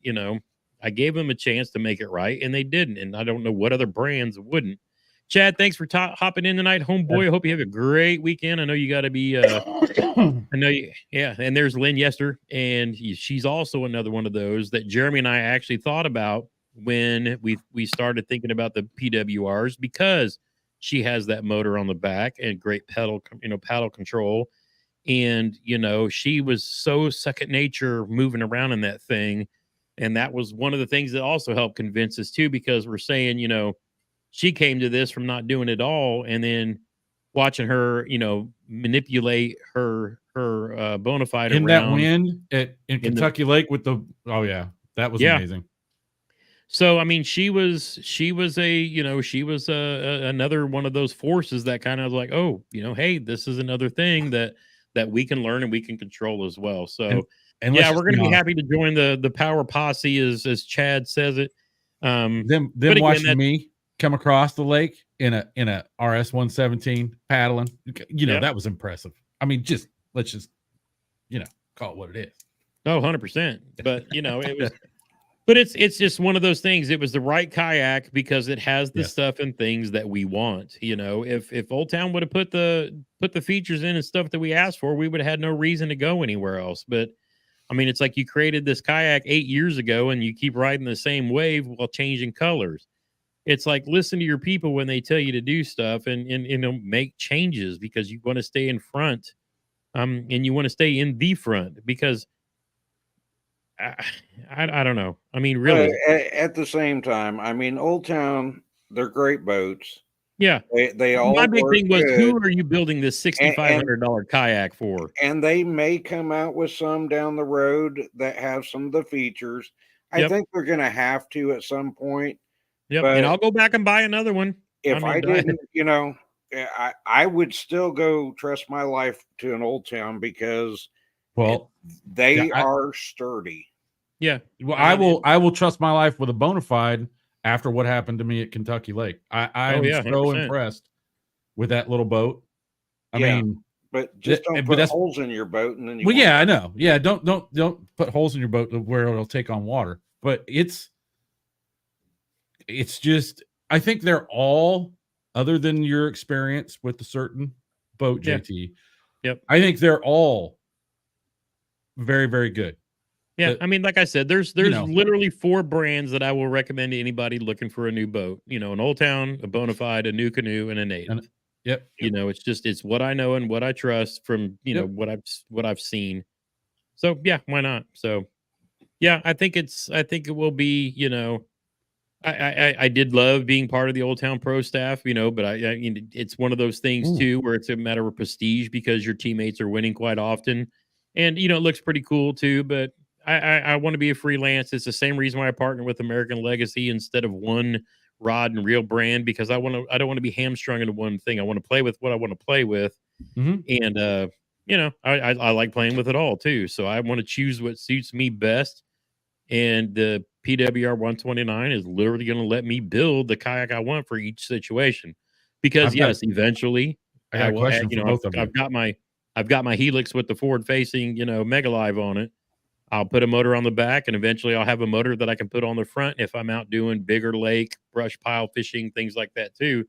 I gave them a chance to make it right, and they didn't. And I don't know what other brands wouldn't. Chad, thanks for hopping in tonight, homeboy. I hope you have a great weekend. I know you got to be. I know you. Yeah, and there's Lynn Yester, and she's also another one of those that Jeremy and I actually thought about when we started thinking about the PWRs, because she has that motor on the back and great paddle control, and she was so second nature moving around in that thing, and that was one of the things that also helped convince us too, because we're saying she came to this from not doing it all, and then watching her, manipulate her Bonafide in around that wind in Kentucky Lake with the that was amazing. So I mean, she was another one of those forces that kind of like, oh, hey, this is another thing that we can learn and we can control as well. So and yeah, we're going to be happy to join the power posse, as Chad says it. Them watching me come across the lake in a RS 117 paddling, that was impressive. I mean, let's just call it what it is. Oh, 100%. But it was. But it's just one of those things. It was the right kayak because it has the Yes. stuff and things that we want. If Old Town would have put the features in and stuff that we asked for, we would have had no reason to go anywhere else. But I mean, it's like you created this kayak 8 years ago and you keep riding the same wave while changing colors. It's like listen to your people when they tell you to do stuff and make changes because you want to stay in front. And you want to stay in the front because I don't know. I mean, really, At the same time, I mean, Old Town, they're great boats. yeah. They all My big work thing was, good, who are you building this and $6,500 kayak for? and they may come out with some down the road that have some of the features. I Yep. think they're going to have to at some point. Yep. But And I'll go back and buy another one. if I I mean, didn't, I would still go trust my life to an Old Town because Well, they yeah, are sturdy. yeah. well, I mean, I will trust my life with a Bonafide after what happened to me at Kentucky Lake. I Oh, am yeah, so 100%. impressed with that little boat. I Yeah. mean, But just but don't put that's- holes in your boat, and then you well, won't. yeah, I know. Yeah, don't put holes in your boat where it'll take on water. But it's just, I think they're all, other than your experience with the certain boat, Yeah. JT. Yep. I think they're all very, very good. Yeah. But, I mean, like I said, there's know. literally 4 brands that I will recommend to anybody looking for a new boat. An Old Town, a Bonafide, a New Canoe, and a Native. Yep. It's what I know and what I trust from Yep. what I've seen. So yeah, why not? So yeah, I think it will be. I did love being part of the Old Town Pro staff, but I mean, it's one of those things Ooh. too where it's a matter of prestige because your teammates are winning quite often, and it looks pretty cool too. But I want to be a freelance. It's the same reason why I partner with American Legacy instead of one rod and reel brand because I don't want to be hamstrung into one thing. I want to play with what I want to play with, and I like playing with it all too. So I want to choose what suits me best. And the PWR 129 is literally going to let me build the kayak I want for each situation. Because eventually I got a will add, question for both of you. I've got my Helix with the forward facing, Mega Live on it. I'll put a motor on the back and eventually I'll have a motor that I can put on the front if I'm out doing bigger lake, brush pile fishing, things like that too.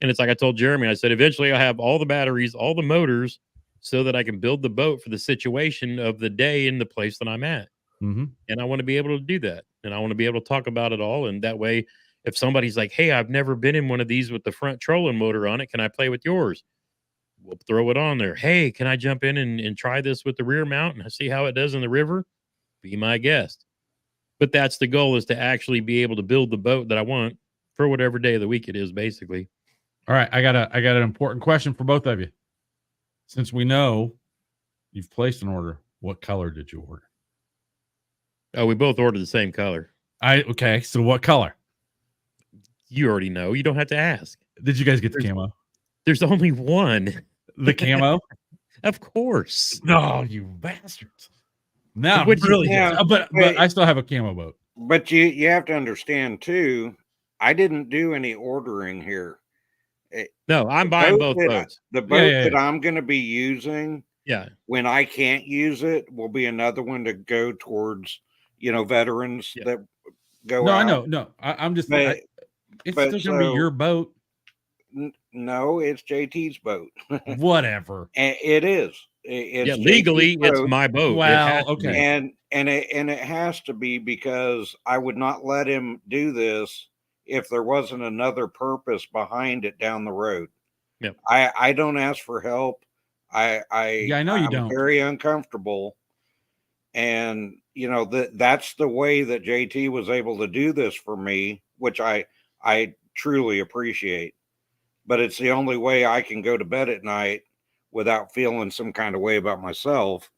And it's like I told Jeremy, I said, eventually I'll have all the batteries, all the motors so that I can build the boat for the situation of the day in the place that I'm at. And I want to be able to do that. And I want to be able to talk about it all. And that way, if somebody's like, hey, I've never been in one of these with the front trolling motor on it, can I play with yours? We'll throw it on there. Hey, can I jump in and try this with the rear mount and see how it does in the river? Be my guest. But that's the goal, is to actually be able to build the boat that I want for whatever day of the week it is, basically. All right, I got an important question for both of you. Since we know you've placed an order, what color did you order? Oh, we both ordered the same color. Okay, so what color? You already know. You don't have to ask. Did you guys get the camo? There's only one. The camo? Of course. No, you bastards. Now, Would you- really, Yeah, but I still have a camo boat. But you have to understand too, I didn't do any ordering here. No, I'm buying both boats. The boat Yeah. that I'm going to be using, Yeah. when I can't use it, will be another one to go towards, veterans Yeah. that go No, out. I know. No, I'm just. But, it's but still going to be your boat. No, it's JT's boat. Whatever. And it is. It's Legally, JT's it's boat. my boat. Well, okay. And it has to be, because I would not let him do this if there wasn't another purpose behind it down the road. Yep. I don't ask for help. I know you I'm don't. very uncomfortable. And that's the way that JT was able to do this for me, which I truly appreciate. But it's the only way I can go to bed at night without feeling some kind of way about myself,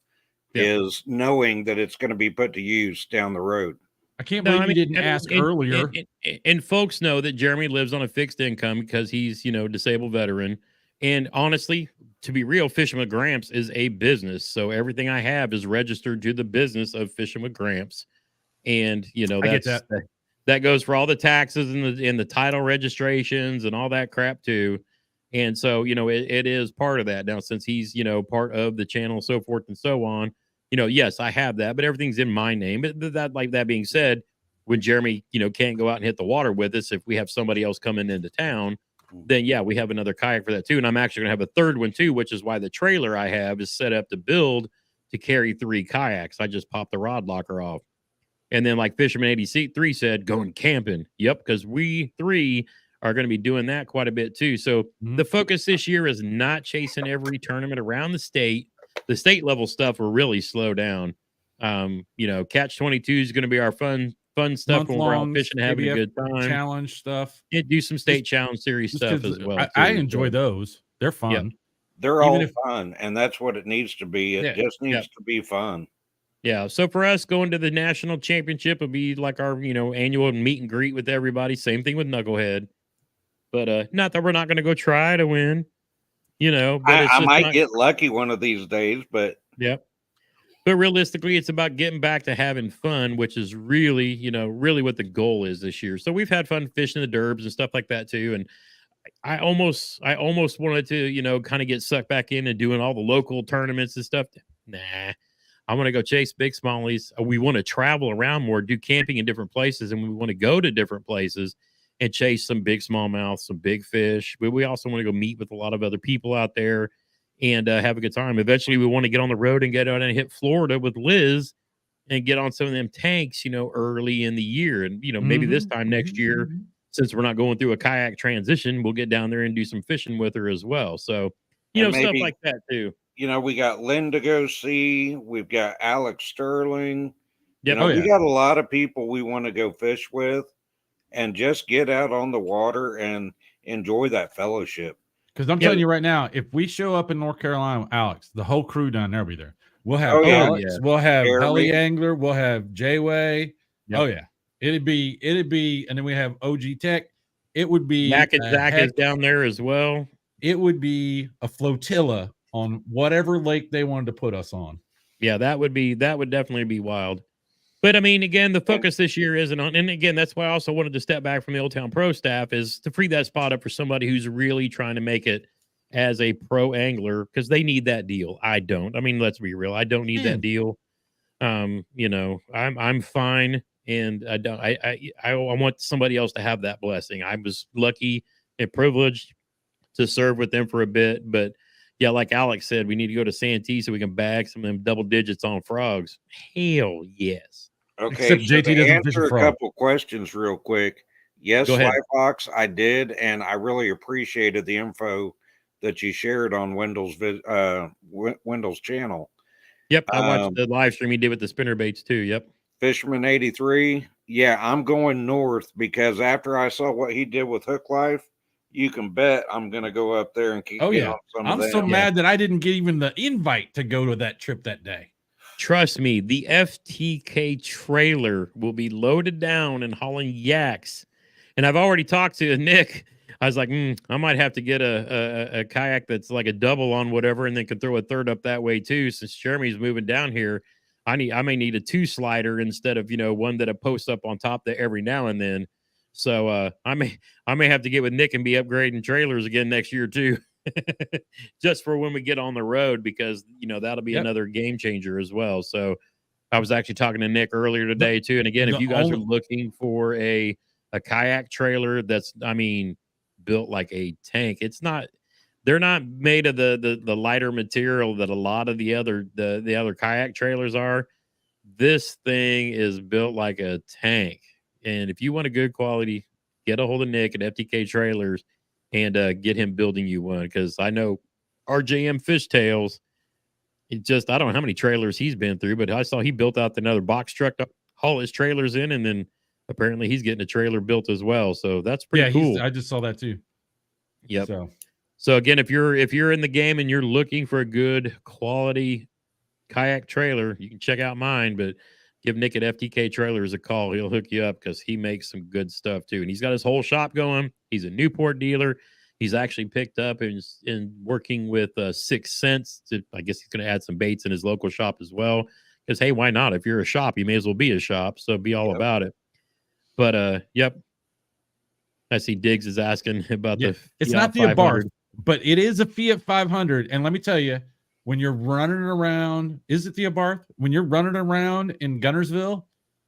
is knowing that it's going to be put to use down the road. I can't believe you didn't ask earlier. And folks know that Jeremy lives on a fixed income because he's, disabled veteran. And honestly, to be real, Fishing with Gramps is a business. So everything I have is registered to the business of Fishing with Gramps. And, that goes for all the taxes and the title registrations and all that crap too. And so, it is part of that now, since he's, part of the channel, so forth and so on. Yes, I have that, but everything's in my name. But that being said, when Jeremy, can't go out and hit the water with us, if we have somebody else coming into town, then yeah, we have another kayak for that too. And I'm actually gonna have a third one too, which is why the trailer I have is set up to build to carry 3 kayaks. I just popped the rod locker off. And then, like Fisherman 83 said, going camping. Yep, because we 3 are going to be doing that quite a bit too. So the focus this year is not chasing every tournament around the state. The state level stuff will really slow down. Catch 22 is going to be our fun stuff when we're out fishing, having a good time. Challenge stuff. Yeah, do some state challenge series stuff as well. I enjoy those. They're fun. Yep. They're all fun, and that's what it needs to be. It just needs to be fun. Yeah. So for us, going to the national championship would be like our, annual meet and greet with everybody. Same thing with Knucklehead. But not that we're not going to go try to win, but I might get lucky one of these days, but yep. But realistically, it's about getting back to having fun, which is really, really what the goal is this year. So we've had fun fishing the derbs and stuff like that too. And I almost wanted to, kind of get sucked back in and doing all the local tournaments and stuff. Nah, I want to go chase big smallies. We want to travel around more, do camping in different places, and we want to go to different places and chase some big smallmouth, some big fish. But we also want to go meet with a lot of other people out there and have a good time. Eventually, we want to get on the road and get out and hit Florida with Liz and get on some of them tanks, early in the year. And, maybe this time next year, since we're not going through a kayak transition, we'll get down there and do some fishing with her as well. So, stuff like that too. We got Lynn to go see. We've got Alex Sterling. Yep. We got a lot of people we want to go fish with and just get out on the water and enjoy that fellowship. Because I'm telling you right now, if we show up in North Carolina, Alex, the whole crew down there will be there. We'll have Alex, we'll have Heli Angler, we'll have J-Way. Yep. Oh yeah. It'd be, and then we have OG Tech. It would be Mac and Zach is down there as well. It would be a flotilla on whatever lake they wanted to put us on. Yeah, that would definitely be wild. But I mean, again, the focus this year isn't on, and again, that's why I also wanted to step back from the Old Town Pro staff, is to free that spot up for somebody who's really trying to make it as a pro angler, because they need that deal. I don't. I mean, let's be real. I don't need that deal. I'm fine, and I don't. I want somebody else to have that blessing. I was lucky and privileged to serve with them for a bit, but yeah, like Alex said, we need to go to Santee so we can bag some of them double digits on frogs. Hell yes. Okay, except JT doesn't answer a couple questions real quick. Yes, Fox, I did, and I really appreciated the info that you shared on Wendell's channel. Yep, I watched the live stream he did with the spinner baits too. Yep. Fisherman 83. Yeah, I'm going north because after I saw what he did with Hook Life, you can bet I'm going to go up there and keep on some of them. I'm so mad that I didn't get even the invite to go to that trip that day. Trust me, the FTK trailer will be loaded down and hauling yaks. And I've already talked to Nick. I was like, I might have to get a kayak that's like a double on whatever, and then can throw a third up that way too. Since Jeremy's moving down here, I may need a 2-slider instead of one that I post up on top there every now and then. So I may have to get with Nick and be upgrading trailers again next year too. Just for when we get on the road, because that'll be another game changer as well. So I was actually talking to Nick earlier today too. And again, if you guys are looking for a kayak trailer that's built like a tank, they're not made of the lighter material that a lot of the other kayak trailers are. This thing is built like a tank. And if you want a good quality, get a hold of Nick at FTK Trailers and get him building you one, because I know RJM Fishtails, I don't know how many trailers he's been through, but I saw he built out another box truck to haul his trailers in, and then apparently he's getting a trailer built as well. So that's pretty cool. I just saw that too. Yep. So again, if you're in the game and you're looking for a good quality kayak trailer, you can check out mine, but give Nick at FTK Trailers a call. He'll hook you up because he makes some good stuff too. And he's got his whole shop going. He's a Newport dealer. He's actually picked up and working with 6 Cents. I guess he's going to add some baits in his local shop as well. Because, hey, why not? If you're a shop, you may as well be a shop. So be all about it. But, yep. I see Diggs is asking about It's not the Abarth. but it is a Fiat 500. And let me tell you, when you're running around, is it the Abarth? When you're running around in Gunnersville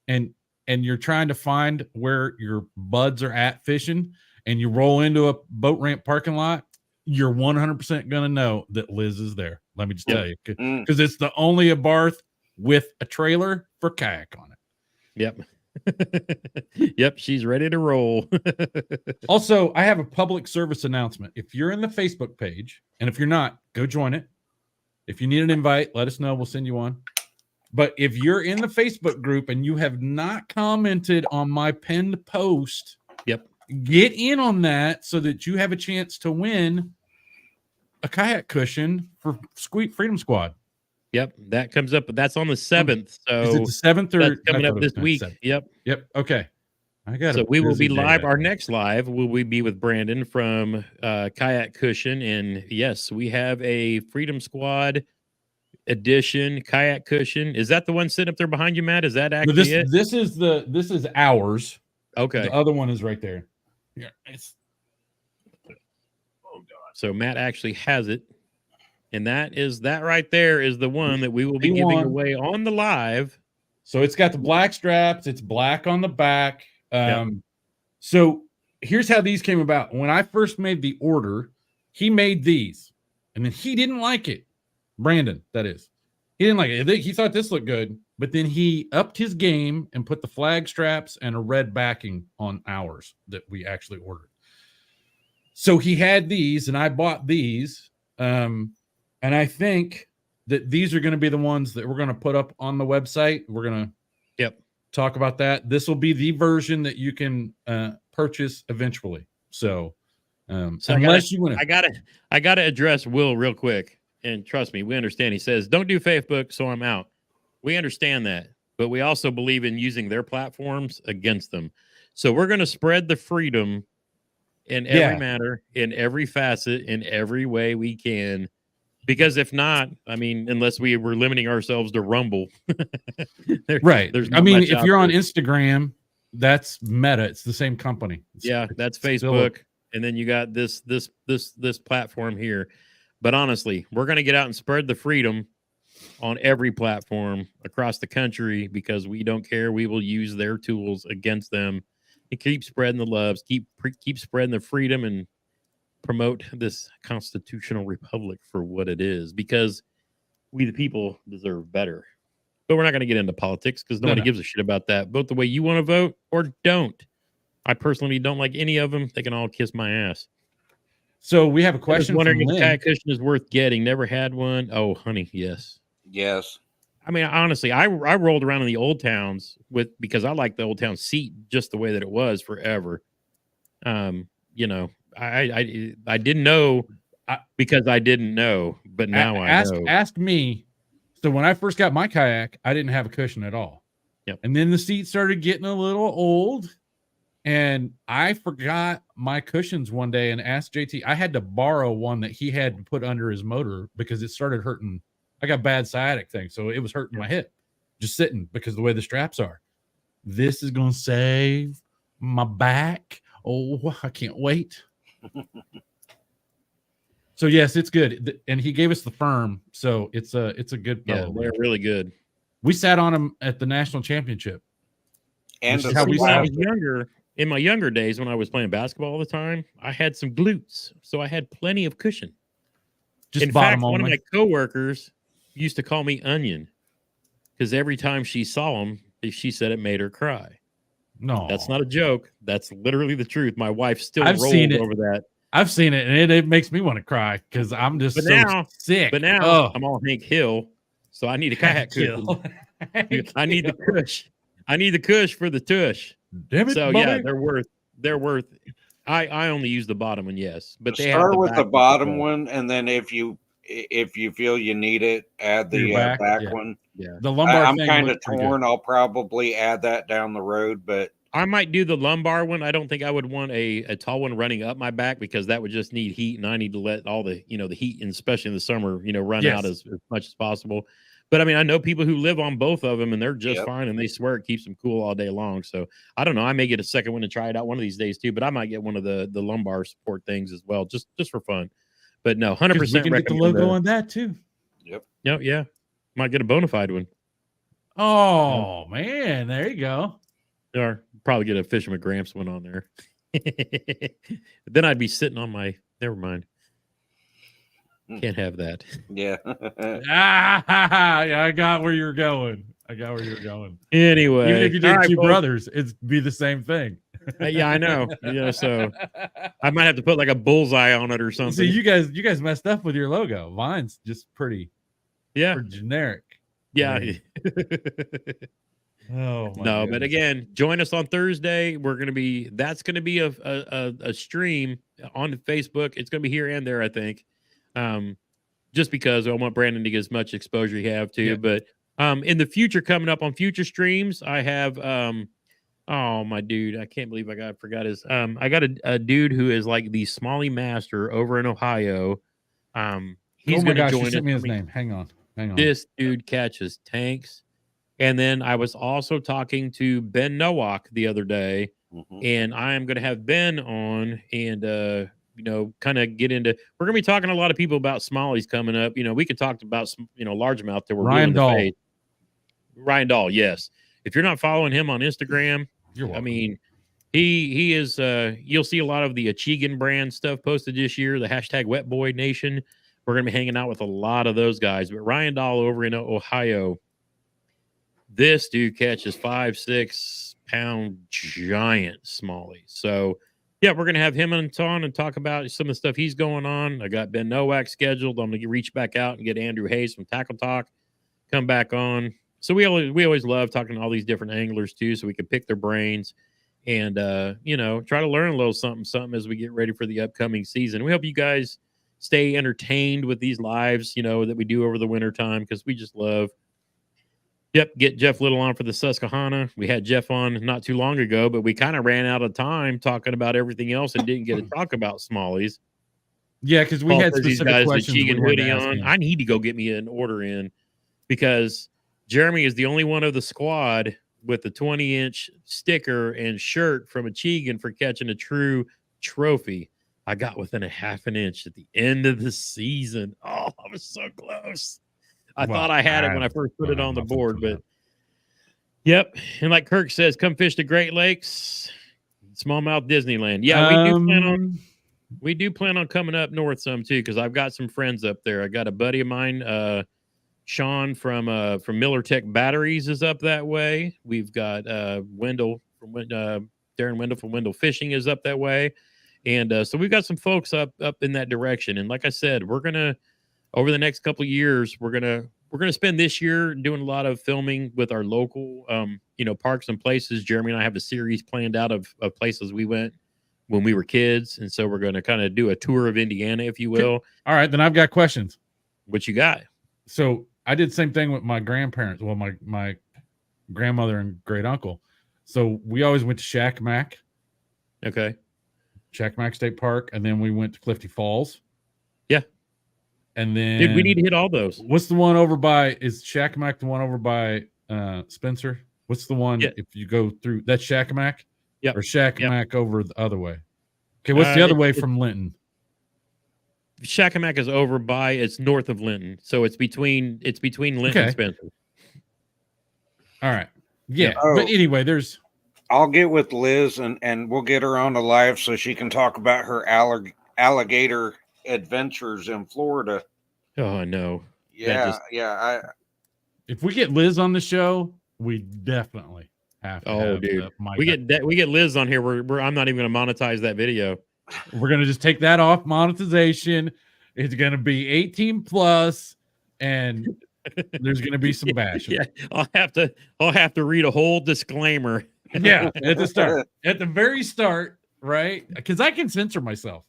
and you're trying to find where your buds are at fishing and you roll into a boat ramp parking lot, you're 100% going to know that Liz is there. Let me just tell you, because it's the only Abarth with a trailer for kayak on it. Yep. Yep, she's ready to roll. Also, I have a public service announcement. If you're in the Facebook page, and if you're not, go join it. If you need an invite, let us know. We'll send you one. But if you're in the Facebook group and you have not commented on my pinned post, Yep, get in on that so that you have a chance to win a kayak cushion for Freedom Squad. Yep, that comes up, but that's on the 7th. So is it the 7th or that's coming up this week? 7th. Yep. Okay. I got So we will be live. Our next live will we be with Brandon from Kayak Cushion, and yes, we have a Freedom Squad edition kayak cushion. Is that the one sitting up there behind you, Matt? Is that actually it? This is ours. Okay. The other one is right there. Yeah. Oh God. So Matt actually has it. And that right there is the one that we will be giving away on the live. So it's got the black straps. It's black on the back. So here's how these came about. When I first made the order, he made these, and then he didn't like it. Brandon, that is. He didn't like it. He thought this looked good, but then he upped his game and put the flag straps and a red backing on ours that we actually ordered. So he had these, and I bought these. And I think that these are going to be the ones that we're going to put up on the website. We're going to talk about that. This will be the version that you can purchase eventually. So unless you want to, I gotta address Will real quick. And trust me, we understand. He says, don't do Facebook, so I'm out. We understand that, but we also believe in using their platforms against them. So we're going to spread the freedom in every matter, in every facet, in every way we can. Because if not, I mean, unless we were limiting ourselves to Rumble, right? There's I mean, if you're on Instagram, that's Meta. It's the same company. That's Facebook, and then you got this platform here. But honestly, we're going to get out and spread the freedom on every platform across the country because we don't care. We will use their tools against them and keep spreading the loves, keep spreading the freedom and promote this constitutional republic for what it is, because we the people deserve better. But we're not going to get into politics because nobody gives a shit about that. Vote the way you want to vote or don't. I personally don't like any of them. They can all kiss my ass. So we have a question. Wondering if the kayak cushion is worth getting. Never had one. Oh, honey, yes. I mean, honestly, I rolled around in the old towns because I like the old town seat just the way that it was forever. You know, I didn't know because I didn't know, but now I know. Ask me. So when I first got my kayak, I didn't have a cushion at all. Yep. And then the seat started getting a little old, and I forgot my cushions one day and asked JT. I had to borrow one that he had to put under his motor because it started hurting. I got bad sciatic thing, so it was hurting my hip just sitting because of the way the straps are. This is going to save my back. Oh, I can't wait. So yes, it's good, and he gave us the firm, so it's a good fellow. They're really good. We sat on him at the national championship, and how when I was younger. In my younger days, when I was playing basketball all the time, I had some glutes, so I had plenty of cushion. Just in fact, one of my coworkers used to call me Onion because every time she saw him, she said it made her cry. No, that's not a joke. That's literally the truth. My wife still rolled over that. I've seen it, and it makes me want to cry because I'm just sick. But now I'm all Hank Hill, so I need a kayak cushion. I need the cush. I need the cush for the tush. Damn it! So buddy. yeah, they're worth. I only use the bottom one, yes, but they start have with the bottom one, and then if you feel you need it, add the back one. Yeah, the lumbar. I'm kind of torn. I'll probably add that down the road, but I might do the lumbar one. I don't think I would want a tall one running up my back because that would just need heat, and I need to let all the the heat, and especially in the summer, run out as much as possible. But I mean, I know people who live on both of them, and they're just fine, and they swear it keeps them cool all day long. So I don't know. I may get a second one to try it out one of these days too, but I might get one of the lumbar support things as well, just for fun. But no, Because 100% we can get the recommend logo on that too. Yep. No, yeah. Might get a Bonafide one. Oh man, there you go. Or probably get a Fisherman Gramps one on there. Then I'd be sitting on my. Never mind. Can't have that. Yeah. I got where you're going. Anyway, Even if you all did right, two folks. brothers, it'd be the same thing. Yeah, I know. Yeah, so I might have to put like a bullseye on it or something. See, you guys messed up with your logo. Mine's just pretty yeah, generic. yeah. Oh my No, but goodness. again, join us on Thursday. That's gonna be a stream on Facebook. It's gonna be here and there, I think. Just because I want Brandon to get as much exposure he have to. Yeah. But in the future, coming up on future streams, I have oh my dude, I can't believe I forgot his I got a dude who is like the Smalley master over in Ohio. He's oh my gonna gosh, join you sent us. me his name. Hang on. This dude catches tanks. And then I was also talking to Ben Nowak the other day, and I am going to have Ben on and, kind of get into, we're going to be talking to a lot of people about Smallies coming up. We could talk about some, largemouth that we're Ryan willing Dahl. to face. Ryan Dahl, yes. If you're not following him on Instagram, You're welcome. I mean, he is, you'll see a lot of the Achigan brand stuff posted this year, the hashtag Wet Boy Nation. We're going to be hanging out with a lot of those guys, but Ryan Dahl over in Ohio, this dude catches 5-6 pound giant smallies. So yeah, we're gonna have him on and talk about some of the stuff he's going on. I got Ben Nowak scheduled. I'm gonna reach back out and get Andrew Hayes from Tackle Talk come back on. So we always love talking to all these different anglers too, so we can pick their brains and try to learn a little something as we get ready for the upcoming season. We hope you guys stay entertained with these lives, that we do over the winter time, because we just love. Yep, get Jeff Little on for the Susquehanna. We had Jeff on not too long ago, but we kind of ran out of time talking about everything else and didn't get to talk about Smallies. Yeah, because we had specific questions. The hoodie on. I need to go get me an order in because Jeremy is the only one of the squad with the 20-inch sticker and shirt from Achigan for catching a true trophy. I got within a half an inch at the end of the season. Oh, I was so close. I thought I had it when I first put it on the board, but yep. And like Kirk says, come fish the Great Lakes, smallmouth Disneyland. Yeah, we do plan on coming up north some too, because I've got some friends up there. I got a buddy of mine, Sean from Miller Tech Batteries is up that way. We've got Wendell from Darren Wendell from Wendell Fishing is up that way, and so we've got some folks up in that direction. And like I said, we're gonna. Over the next couple of years, we're gonna spend this year doing a lot of filming with our local, parks and places. Jeremy and I have a series planned out of places we went when we were kids, and so we're going to kind of do a tour of Indiana, if you will. All right, then I've got questions. What you got? So I did the same thing with my grandparents. Well, my grandmother and great uncle. So we always went to Shack Mac. Okay. Shack Mac State Park, and then we went to Clifty Falls. Yeah. And then dude, we need to hit all those. What's the one over by? Is Shack Mac the one over by Spencer? What's the one if you go through that Shack Mac? Yeah. Or Shack Mac over the other way? Okay, what's the other way from Linton? Shack Mac is over by. It's north of Linton, so it's between Linton and Spencer. All right. Yeah, but anyway, I'll get with Liz and we'll get her on the live so she can talk about her alligator adventures in Florida. Oh no. Yeah. If we get Liz on the show, we definitely have to. Oh, dude. We get Liz on here. I'm not even going to monetize that video. We're going to just take that off monetization. It's going to be 18 plus, and there's going to be some bashing. Yeah, I'll have to read a whole disclaimer. Yeah, at the very start, right? Because I can censor myself.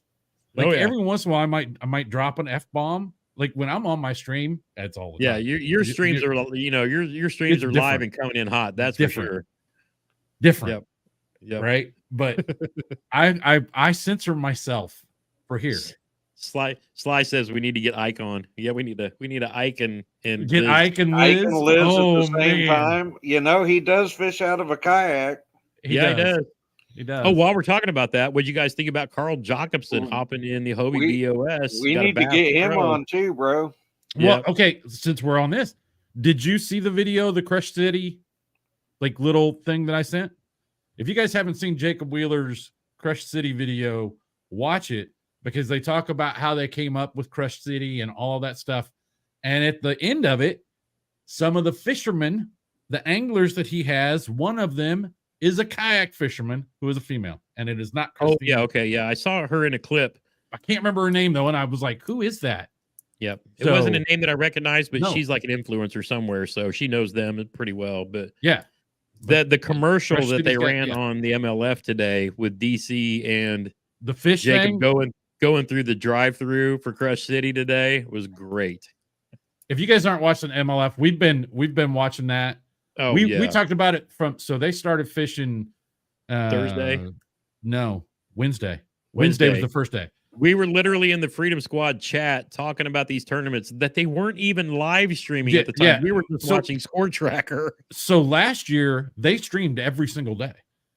Like every once in a while, I might drop an F-bomb. Like when I'm on my stream, that's all. Yeah, your streams are your streams are live and coming in hot. That's for sure. Different. Yep. Right. But I censor myself for here. Sly says we need to get Ike on. Yeah, we need an Ike and get Liz. Ike and Liz at the same time. He does fish out of a kayak. He does. He does. Oh, while we're talking about that, what'd you guys think about Carl Jacobson hopping in the Hobie We- BOS? We Got a need to Bass get him Pro. on too, bro. Well, Yep. okay, since we're on this, did you see the video, the Crush City, like little thing that I sent? If you guys haven't seen Jacob Wheeler's Crush City video, watch it, because they talk about how they came up with Crush City and all that stuff. And at the end of it, some of the fishermen, the anglers that he has, one of them is a kayak fisherman who is a female, and it is not Oh, Christine. yeah. Okay. Yeah. I saw her in a clip. I can't remember her name though, and I was like, who is that? Yep. It wasn't a So- name that I recognized, but No. she's like an influencer somewhere, so she knows them pretty well. But Yeah. the commercial Crush that they City's got- ran yeah. on the MLF today with DC and The fish Jacob thing. going through the drive-through for Crush City today was great. If you guys aren't watching MLF, we've been watching that. Oh, we talked about it so they started fishing Thursday? No, Wednesday. Wednesday was Wednesday. the first day. We were literally in the Freedom Squad chat talking about these tournaments that they weren't even live streaming at the time. Yeah. We were just watching Score Tracker. So last year they streamed every single day.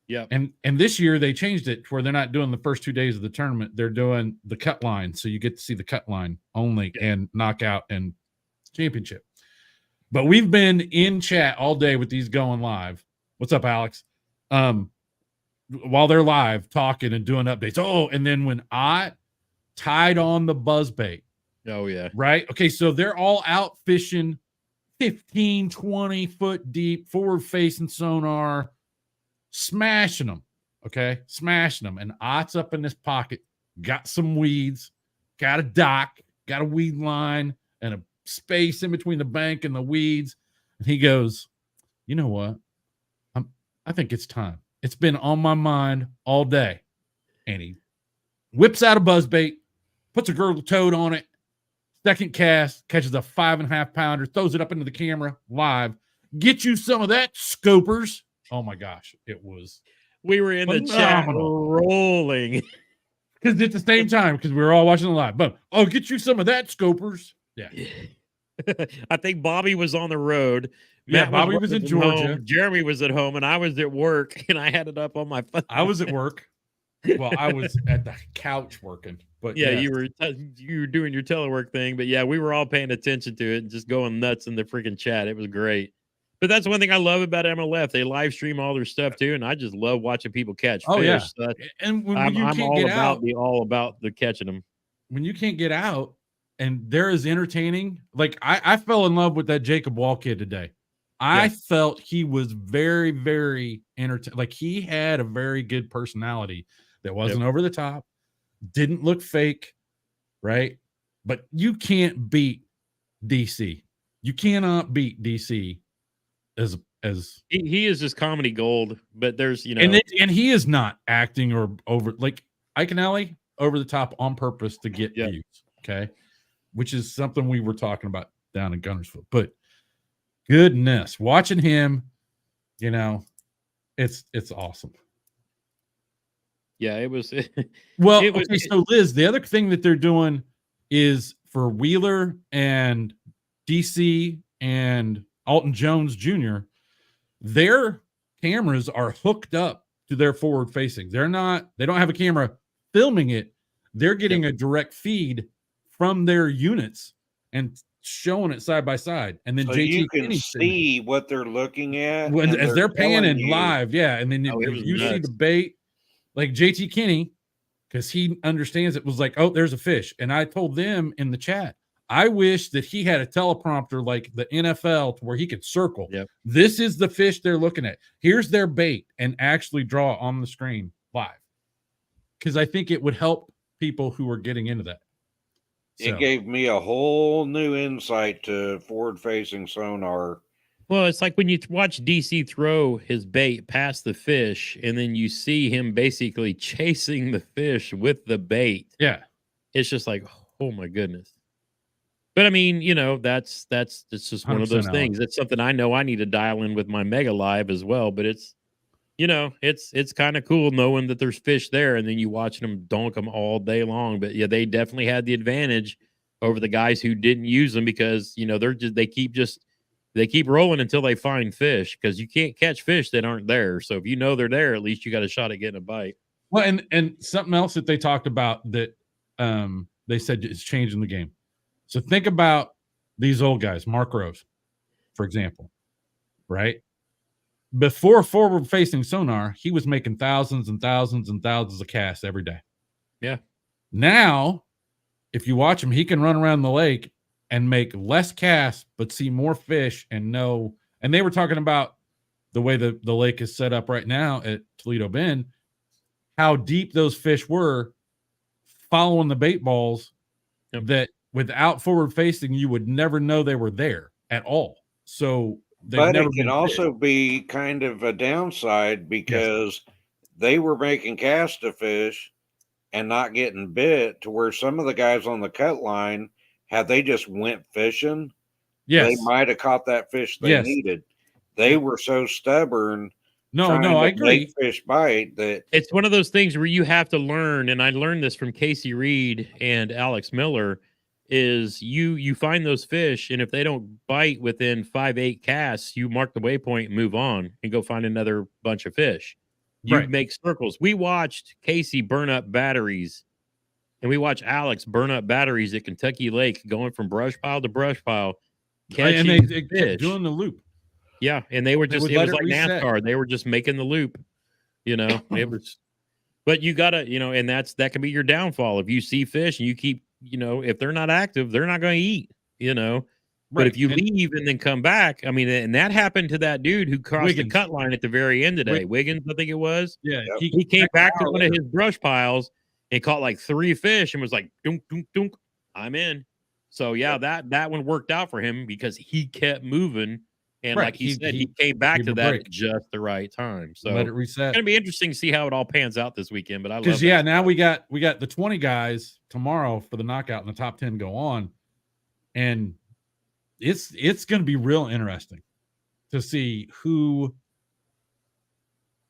Yeah. And this year they changed it to where they're not doing the first 2 days of the tournament. They're doing the cut line. So you get to see the cut line only and knockout and championship. But we've been in chat all day with these going live. What's up, Alex? While they're live talking and doing updates. Oh, and then when I tied on the buzzbait, Oh, yeah. right? Okay, so they're all out fishing 15, 20 foot deep, forward facing sonar, smashing them. Okay, smashing them. And Ott's up in this pocket, got some weeds, got a dock, got a weed line, and a space in between the bank and the weeds. And he goes, you know what? I think it's time. It's been on my mind all day. And he whips out a buzzbait, puts a girdle toad on it, second cast, catches a 5.5 pounder, throws it up into the camera live. Get you some of that, scopers. Oh my gosh, it was. We were in the chat Phenomenal. rolling. Because at the same time, because we were all watching the live. But oh, get you some of that, scopers. Yeah. I think Bobby was on the road. Yeah, Matt Bobby was in working Georgia. home. Jeremy was at home, and I was at work, and I had it up on my phone. I was at work. Well, I was at the couch working. But Yeah, yes. you were doing your telework thing, but yeah, we were all paying attention to it and just going nuts in the freaking chat. It was great. But that's one thing I love about MLF. They live stream all their stuff too, and I just love watching people catch Oh, fish. yeah. So And when I'm you can't all get about out, all about the catching them. when you can't get out and they're as entertaining, like I fell in love with that Jacob Wall kid today. I felt he was very, very entertaining. Like he had a very good personality that wasn't over the top, didn't look fake, right? But you can't beat DC. You cannot beat DC as He is just comedy gold, but there's and he is not acting or over like Ike and Ellie over the top on purpose to get views. Okay. Which is something we were talking about down in Gunnersville. But goodness, watching him, it's awesome. Yeah, it was. Well, it was, okay, so Liz, the other thing that they're doing is for Wheeler and DC and Alton Jones Jr., their cameras are hooked up to their forward facing. They don't have a camera filming it. They're getting a direct feed from their units and showing it side by side. And then So JT you can Kinney see what they're looking at as they're telling panning you. live. Yeah. And then Oh, it if was you see nuts. the bait, like JT Kinney, because he understands it, was like, oh, there's a fish. And I told them in the chat, I wish that he had a teleprompter like the NFL to where he could circle. Yep. This is the fish they're looking at. Here's their bait, and actually draw on the screen live. Because I think it would help people who are getting into that. It gave me a whole new insight to forward-facing sonar. Well, it's like when you watch DC throw his bait past the fish, and then you see him basically chasing the fish with the bait. Yeah. It's just like, oh my goodness. But I mean, that's just one of those 100% things. It's something I know I need to dial in with my Mega Live as well. But it's kind of cool knowing that there's fish there, and then you watching them donk them all day long. But yeah, they definitely had the advantage over the guys who didn't use them because they keep just They keep rolling until they find fish, because you can't catch fish that aren't there. So if you know they're there, at least you got a shot at getting a bite. Well, and something else that they talked about that they said is changing the game. So think about these old guys, Mark Rose, for example, right? Before forward facing sonar, he was making thousands and thousands and thousands of casts every day. Yeah. Now, if you watch him, he can run around the lake and make less casts, but see more fish and know. And they were talking about the way the lake is set up right now at Toledo Bend, how deep those fish were following the bait balls, that without forward facing, you would never know they were there at all. So but it can also be kind of a downside, because they were making cast of fish and not getting bit, to where some of the guys on the cut line, had they just went fishing, they might have caught that fish they needed. They were so stubborn. No, I agree. Fish bite that it's one of those things where you have to learn, and I learned this from Casey Reed and Alex Miller, is you find those fish, and if they don't bite within 5-8 casts, you mark the waypoint and move on and go find another bunch of fish. You make circles. We watched Casey burn up batteries, and we watched Alex burn up batteries at Kentucky Lake, going from brush pile to brush pile, catching and they fish. kept doing the loop. Yeah, and they were just, it was like NASCAR. They were just making the loop, you know. It was, but you gotta, you know, and that can be your downfall. If you see fish and you keep, you know, if they're not active, they're not going to eat, you know. But if you leave and then come back, I mean, and that happened to that dude who crossed the cut line at the very end today. Wiggins, I think it was. Yeah, he came back to one of his brush piles and caught like 3 fish and was like, dunk, dunk, dunk, I'm in. So yeah, that one worked out for him because he kept moving. And like he said, he came back to that at just the right time. So let it reset. It's gonna be interesting to see how it all pans out this weekend. But I love it. Now we got the 20 guys tomorrow for the knockout, and the top 10 go on. And it's gonna be real interesting to see who,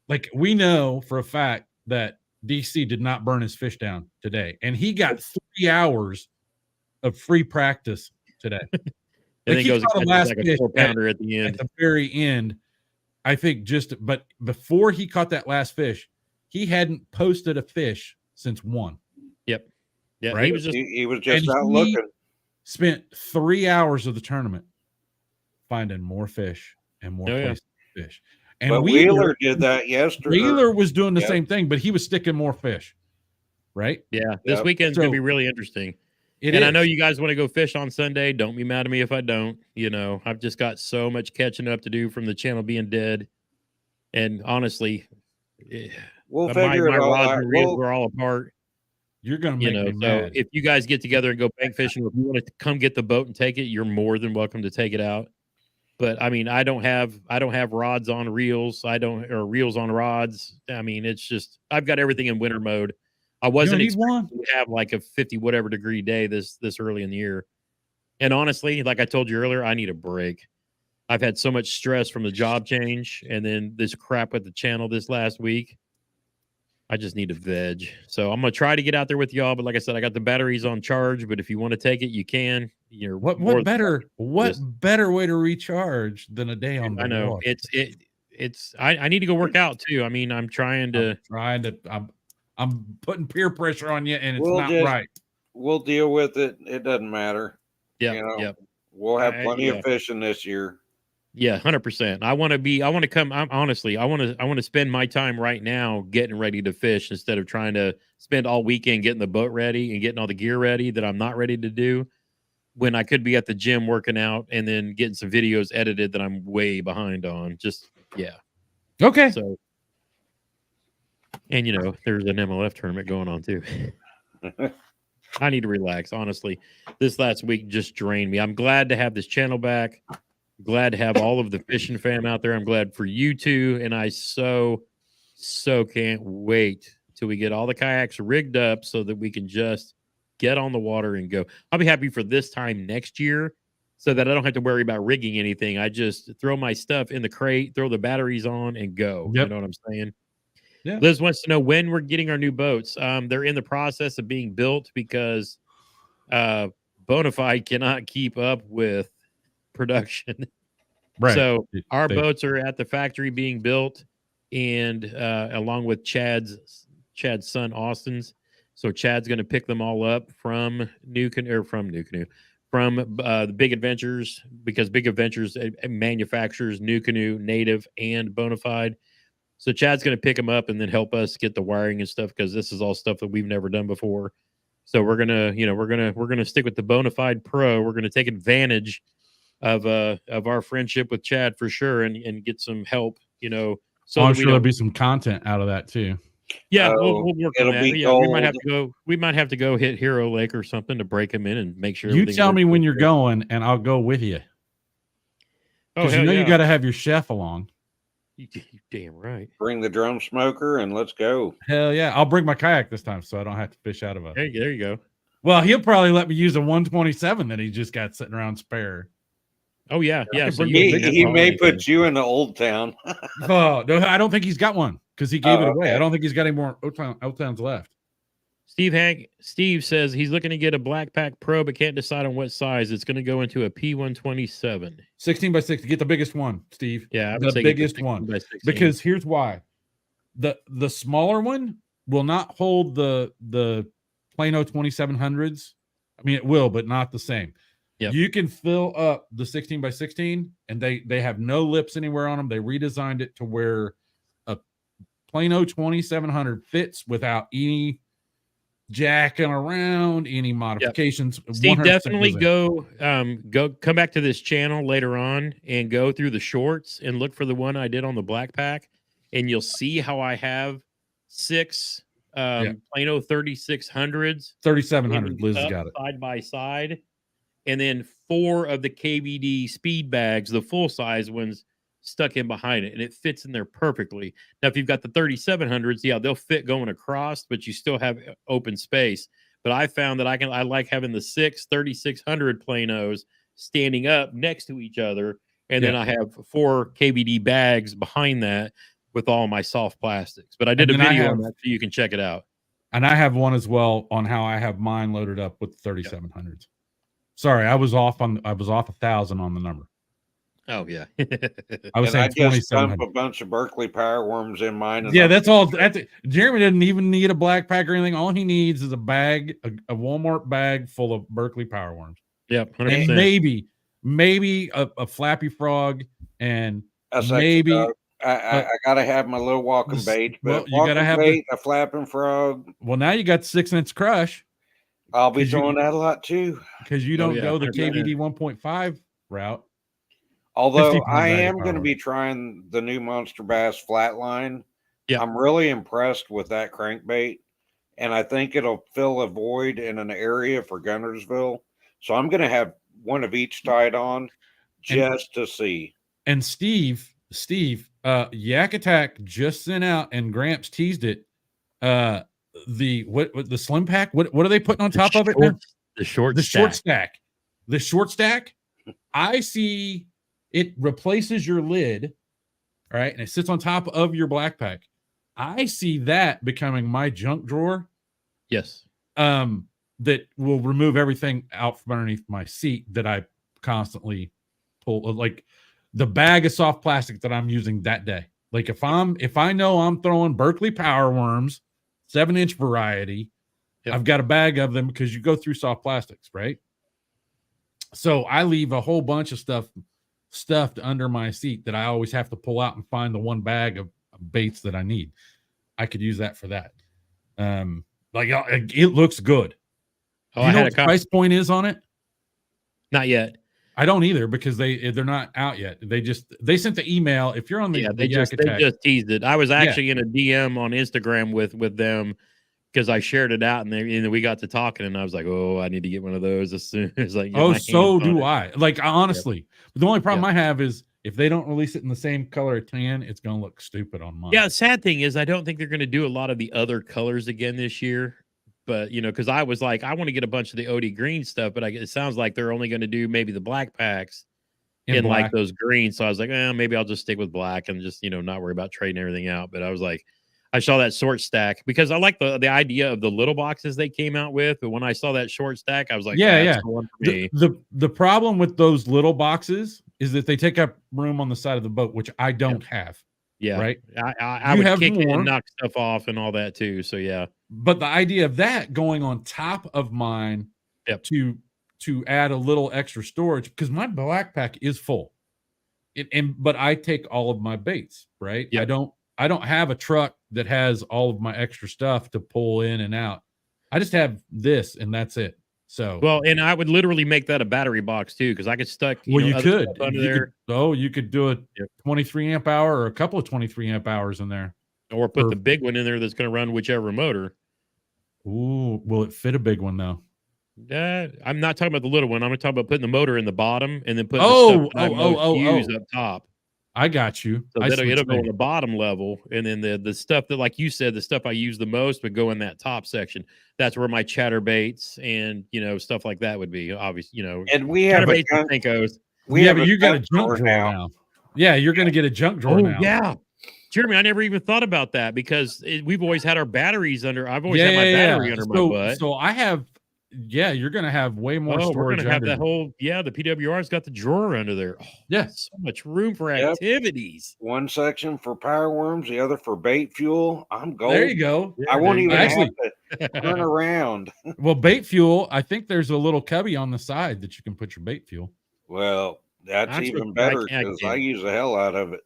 like, we know for a fact that DC did not burn his fish down today, and he got 3 hours of free practice today. Like, he caught a last like a 4-pounder at the end. At the very end, I think but before he caught that last fish, he hadn't posted a fish since 1. Yep. Yeah, right? He was just out looking. Spent 3 hours of the tournament finding more fish and more places to fish. And but Wheeler did that yesterday. Wheeler was doing the same thing, but he was sticking more fish. Right? Yeah. This weekend's gonna be really interesting. I know you guys want to go fish on Sunday. Don't be mad at me if I don't. You know, I've just got so much catching up to do from the channel being dead. And honestly, we'll figure it all out. We're all apart. You're going to make me mad. So if you guys get together and go bank fishing, or if you want to come get the boat and take it, you're more than welcome to take it out. But I mean, I don't have rods on reels. Or reels on rods. I mean, it's just, I've got everything in winter mode. I wasn't expecting to have like a 50 whatever degree day this early in the year. And honestly, like I told you earlier, I need a break. I've had so much stress from the job change and then this crap with the channel this last week. I just need a veg. So I'm going to try to get out there with y'all. But like I said, I got the batteries on charge. But if you want to take it, you can. You're what better way to recharge than a day on the water? I need to go work out too. I mean, I'm putting peer pressure on you, and it's not right. We'll deal with it. It doesn't matter. Yeah. You know, we'll have plenty of fishing this year. Yeah, 100%. I want to come. Honestly, I want to spend my time right now getting ready to fish instead of trying to spend all weekend getting the boat ready and getting all the gear ready that I'm not ready to do, when I could be at the gym working out and then getting some videos edited that I'm way behind on. Okay. So, and you know, there's an MLF tournament going on too. I need to relax. Honestly, this last week just drained me. I'm glad to have this channel back. Glad to have all of the fishing fam out there. I'm glad for you two. And I so can't wait till we get all the kayaks rigged up so that we can just get on the water and go. I'll be happy for this time next year so that I don't have to worry about rigging anything. I just throw my stuff in the crate, throw the batteries on, and go. You know what I'm saying? Yeah. Liz wants to know when we're getting our new boats. They're in the process of being built because Bonafide cannot keep up with production. Right. So our They- boats are at the factory being built, and along with Chad's son Austin's. So Chad's going to pick them all up from New Canoe, from the Big Adventures, because Big Adventures manufactures New Canoe, Native, and Bonafide. So Chad's going to pick them up and then help us get the wiring and stuff, because this is all stuff that we've never done before. So we're gonna, we're gonna stick with the Bonafide Pro. We're gonna take advantage of our friendship with Chad for sure, and get some help, so I'm that sure we there'll don't. be some content out of that too. Yeah, Oh, we'll work on it'll that. be Yeah, we might have gold. to go. We might have to go hit Hero Lake or something to break them in and make sure. You everything tell me works when real you're good. going, and I'll go with you. Oh, Because hell you yeah! got to have your chef along. You damn right. Bring the drum smoker and let's go. Hell yeah! I'll bring my kayak this time, so I don't have to fish out of a. There you go. Well, he'll probably let me use a 127 that he just got sitting around spare. Oh yeah. can So bring you the can big have He all may these put things. you in the old town. Oh no, I don't think he's got one because he gave it away. okay. I don't think he's got any more Old Towns left. Steve says he's looking to get a Black Pack Pro, but can't decide on what size. It's going to go into a P127. 16 by 60. Get the biggest one, Steve. Yeah, I would The say get the biggest 16 one. by 16. Because here's why: the smaller one will not hold the Plano 2700s. I mean, it will, but not the same. Yep. You can fill up the 16 by 16, and they have no lips anywhere on them. They redesigned it to where a Plano 2700 fits without any jacking around, any modifications. Steve, 100% definitely goes in. go come back to this channel later on and go through the shorts and look for the one I did on the Black Pack, and you'll see how I have 6 Plano 3600s 3700. Liz up got it. side by side, and then 4 of the KVD speed bags, the full size ones, stuck in behind it, and it fits in there perfectly. Now, if you've got the 3700s, yeah, they'll fit going across, but you still have open space. But I found that I like having the 6 3600 Planos standing up next to each other, and then I have 4 KVD bags behind that with all my soft plastics. But I did a video on that, so you can check it out. And I have one as well on how I have mine loaded up with the 3700s. Sorry, I was off 1,000 on the number. Oh yeah, I was saying I just dump 2,700. a bunch of Berkeley power worms in mine. And Yeah, that's all. Jeremy didn't even need a black pack or anything. All he needs is a bag, a Walmart bag full of Berkeley power worms. Yep, 100%. And maybe a Flappy Frog, and a sexy maybe dog. I gotta have my little walking bait. But well, you gotta have bait, a flapping frog. Well, now you got 6-inch crush. I'll be throwing that a lot too. Because you don't go the 100%. KVD 1.5 route. Although I am going to be trying the new Monster Bass Flatline. Yeah. I'm really impressed with that crankbait, and I think it'll fill a void in an area for Gunnersville. So I'm going to have one of each tied on just to see. And Steve, Yak Attack just sent out, and Gramps teased it. The slim pack. What are they putting on top of it now? The short stack. The short stack. I see it replaces your lid, all right, and it sits on top of your black pack. I see that becoming my junk drawer. Yes. That will remove everything out from underneath my seat that I constantly pull, like the bag of soft plastic that I'm using that day. Like if I know I'm throwing Berkeley power worms, 7-inch variety, I've got a bag of them, because you go through soft plastics, right? So I leave a whole bunch of stuff stuffed under my seat that I always have to pull out and find the one bag of baits that I need. I could use that for that. It looks good. Oh, Do you know what the price point is on it? Not yet. I don't either, because they're not out yet. They sent the email. If you're on the they just teased it. I was actually in a DM on Instagram with them, because I shared it out, and we got to talking, and I was like, oh, I need to get one of those as soon as I get so do I. Like, honestly, but the only problem I have is if they don't release it in the same color of tan, it's going to look stupid on mine. Yeah, the sad thing is I don't think they're going to do a lot of the other colors again this year. But, because I was like, I want to get a bunch of the OD green stuff, but it sounds like they're only going to do maybe the black packs in like those greens. So I was like, maybe I'll just stick with black and just, not worry about trading everything out. But I was like, I saw that short stack because I like the idea of the little boxes they came out with. But when I saw that short stack, I was like, that's the one for me. The problem with those little boxes is that they take up room on the side of the boat, which I don't have. Yeah. Right. I You would have kick it more. and knock stuff off and all that too. So yeah. But the idea of that going on top of mine Yep. to add a little extra storage, because my backpack is full. But I take all of my baits, right? Yep. I don't have a truck that has all of my extra stuff to pull in and out. I just have this and that's it. So Well, and I would literally make that a battery box too, because I could stuck you other could stuff under there. you could do a 23 amp hour or a couple of 23 amp hours in there. Or put the big one in there that's going to run whichever motor. Ooh, will it fit a big one though? I'm not talking about the little one. I'm talking about putting the motor in the bottom and then putting the stuff that I most use up top. I got you. So it'll go on the bottom level, and then the stuff that, like you said, the stuff I use the most would go in that top section. That's where my chatterbaits and stuff like that would be. Obviously, and we have chatterbaits and Senkos. But you got a junk drawer now. Yeah, you're going to get a junk drawer now. Yeah. Jeremy, I never even thought about that because we've always had our batteries under. I've always had my battery under my butt. So I have. Yeah, you're going to have way more storage. We're going to have that whole. Yeah, the PWR's got the drawer under there. Oh, yeah, so much room for activities. One section for power worms, the other for bait fuel. I'm gold. There you go. Yeah, I won't even have to turn around. Well, bait fuel. I think there's a little cubby on the side that you can put your bait fuel. Well, that's even better because I use the hell out of it.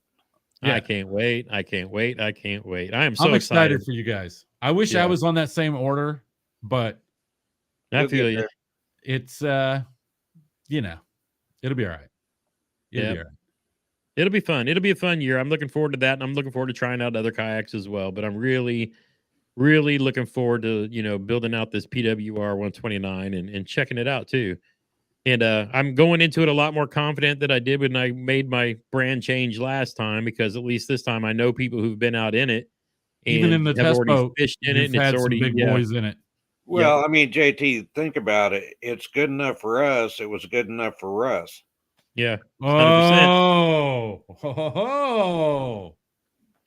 Yeah. I can't wait. I am so I'm excited for you guys. I wish I was on that same order, but I feel you. It's it'll be all right. It'll be all right. It'll be fun. It'll be a fun year. I'm looking forward to that, and I'm looking forward to trying out other kayaks as well. But I'm really, really looking forward to building out this PWR 129 and checking it out too. And I'm going into it a lot more confident than I did when I made my brand change last time, because at least this time I know people who've been out in it, and even in the test boat, fished in it, and it's already big boys in it. Well, I mean, JT, think about it. It's good enough for us. It was good enough for Russ. Yeah. 100%. Oh.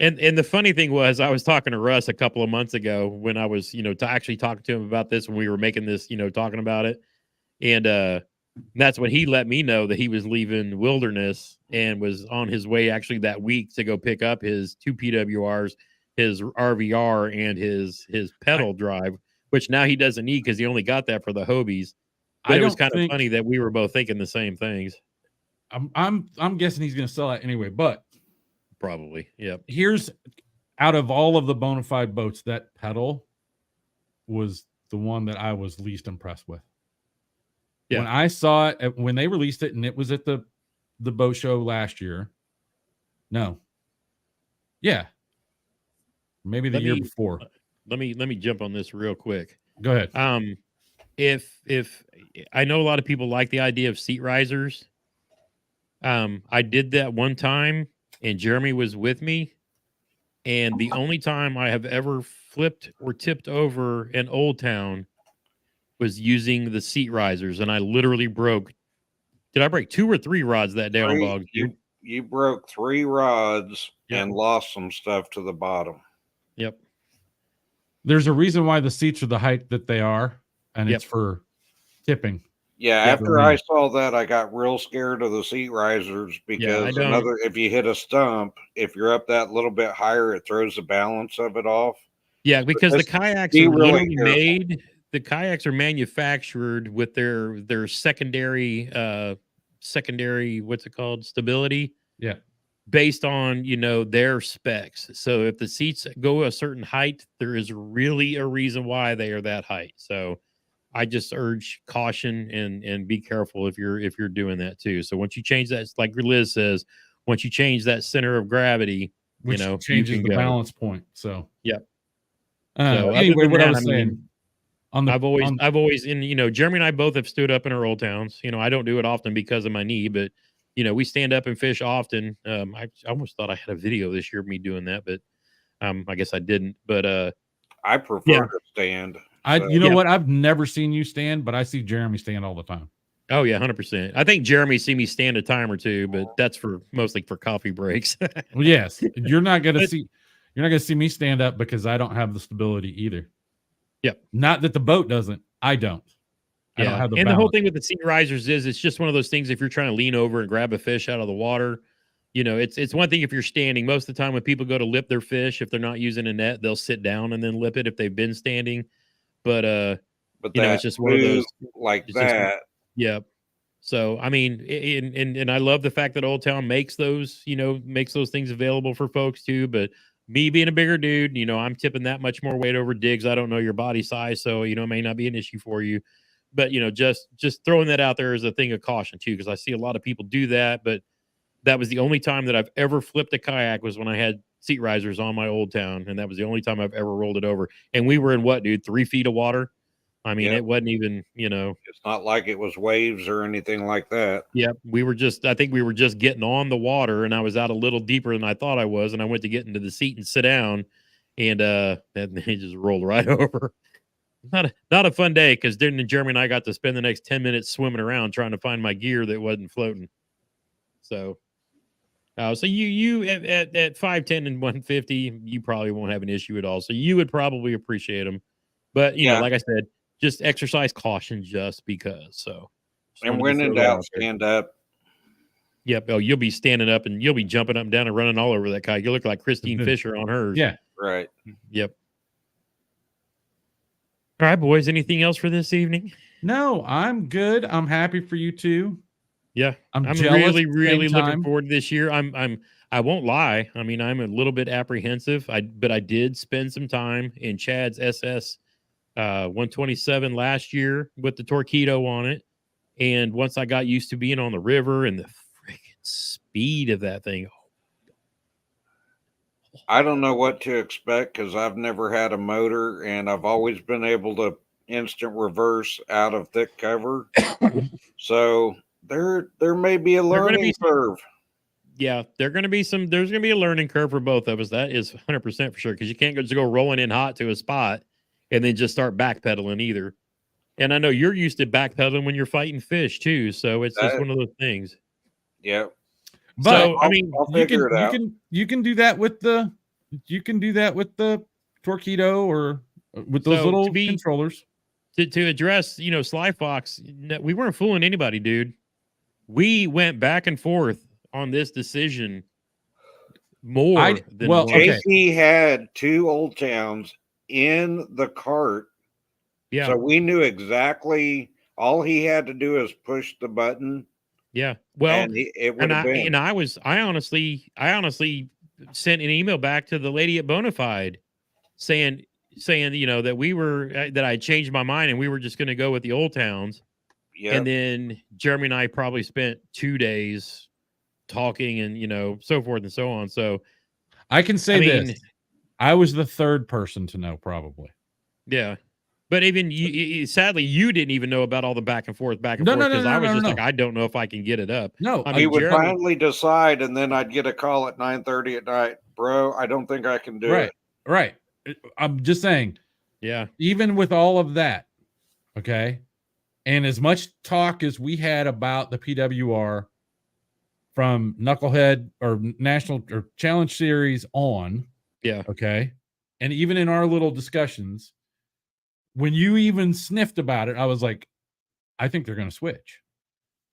And the funny thing was, I was talking to Russ a couple of months ago when I was, actually talking to him about this when we were making this, talking about it. And that's when he let me know that he was leaving Wilderness and was on his way actually that week to go pick up his 2 PWRs, his RVR, and his pedal drive, which now he doesn't need because he only got that for the Hobies. But it was kind of funny that we were both thinking the same things. I'm guessing he's going to sell that anyway, but probably. Yep. Here's, out of all of the Bonafide boats, that pedal was the one that I was least impressed with. Yeah. When I saw it, when they released it, and it was at the boat show last year. No. Yeah. Maybe the year before. Let me jump on this real quick. Go ahead. If I know a lot of people like the idea of seat risers. I did that one time, and Jeremy was with me, and the only time I have ever flipped or tipped over an Old Town was using the seat risers, and I literally broke. Did I break 2 or 3 rods that day on Bog? You broke 3 rods and lost some stuff to the bottom. Yep. There's a reason why the seats are the height that they are, and it's for tipping. Yeah, after I saw that, I got real scared of the seat risers because if you hit a stump, if you're up that little bit higher, it throws the balance of it off. Yeah, because the kayaks are literally made. The kayaks are manufactured with their secondary what's it called, stability. Yeah. Based on their specs. So if the seats go a certain height, there is really a reason why they are that height. So I just urge caution and be careful if you're doing that too. So once you change that, like Liz says, once you change that center of gravity, which changes the balance point. So yeah. So anyway, what I was saying. I've always Jeremy and I both have stood up in our Old Towns. I don't do it often because of my knee, but we stand up and fish often. I almost thought I had a video this year of me doing that, but I guess I didn't. But I prefer to stand. You know what? I've never seen you stand, but I see Jeremy stand all the time. Oh yeah, 100%. I think Jeremy see me stand a time or two, but that's mostly for coffee breaks. Well, yes, you're not gonna see me stand up because I don't have the stability either. Yep. Not that the boat doesn't. I don't. I don't have the and the whole balance. thing with the seat risers is it's just one of those things. If you're trying to lean over and grab a fish out of the water, you know, it's one thing if you're standing. Most of the time when people go to lip their fish, if they're not using a net, they'll sit down and then lip it if they've been standing. But But you know, that it's just one of move those. like It's just that, yeah. So I mean, and I love the fact that Old Town makes those, you know, makes those things available for folks too. But me being a bigger dude, you know, I'm tipping that much more weight over digs. I don't know your body size, so you know, it may not be an issue for you. But you know, just throwing that out there as a thing of caution too, because I see a lot of people do that. But that was the only time that I've ever flipped a kayak was when I had seat risers on my Old Town, and that was the only time I've ever rolled it over. And we were in what, dude, 3 feet of water. I mean, yep, it wasn't even, you know, it's not like it was waves or anything like that. yeah, we were just, I think we were just getting on the water and I was out a little deeper than I thought I was. And I went to get into the seat and sit down and they just rolled right over. Not a fun day because during Jeremy and I got to spend the next 10 minutes swimming around trying to find my gear that wasn't floating. So, so you at 5'10" and 150, you probably won't have an issue at all. So you would probably appreciate them. But, you know, Yeah. like I said, just exercise caution just because. So, just And wanted to when in throw that doubt, out there. stand up. Yep. Oh, you'll be standing up and you'll be jumping up and down and running all over that kayak. You look like Christine Fisher on hers. Yeah. Right. Yep. All right, boys. Anything else for this evening? No, I'm good. I'm happy for you too. Yeah, I'm really, jealous at the really same looking time. forward to this year. I won't lie. I mean, I'm a little bit apprehensive. But I did spend some time in Chad's SS 127 last year with the Torpedo on it. And once I got used to being on the river and the freaking speed of that thing, I don't know what to expect because I've never had a motor and I've always been able to instant reverse out of thick cover. So there may be a There are gonna learning be some- curve. yeah, there's going to be a learning curve for both of us. That is 100% for sure. Cause you can't just go rolling in hot to a spot and then just start backpedaling either. And I know you're used to backpedaling when you're fighting fish too. So it's just one of those things. Yeah. But So, I mean, I'll figure it out. you can do that with the Torpedo or with those So, little to be- controllers. to address, you know, Sly Fox, we weren't fooling anybody, dude. We went back and forth on this decision more than well, once. okay. JP had 2 Old Towns in the cart. Yeah. So we knew exactly all he had to do is push the button. Yeah. Well, And it would have been. I honestly sent an email back to the lady at Bonafide saying, you know, that I changed my mind and we were just going to go with the Old Towns. Yeah. And then Jeremy and I probably spent 2 days talking and, you know, so forth and so on. So I can say I mean, this. I was the third person to know, probably. yeah. But even sadly, you didn't even know about all the back and forth No, because I was just no. like, I don't know if I can get it up. No, I He mean, would Jeremy, finally decide, and then I'd get a call at 9:30 at night. Bro, I don't think I can do it. Right. I'm just saying, yeah, even with all of that, okay, and as much talk as we had about the PWR from Knucklehead or National or Challenge Series on, yeah, okay, and even in our little discussions, when you even sniffed about it, I was like, I think they're going to switch.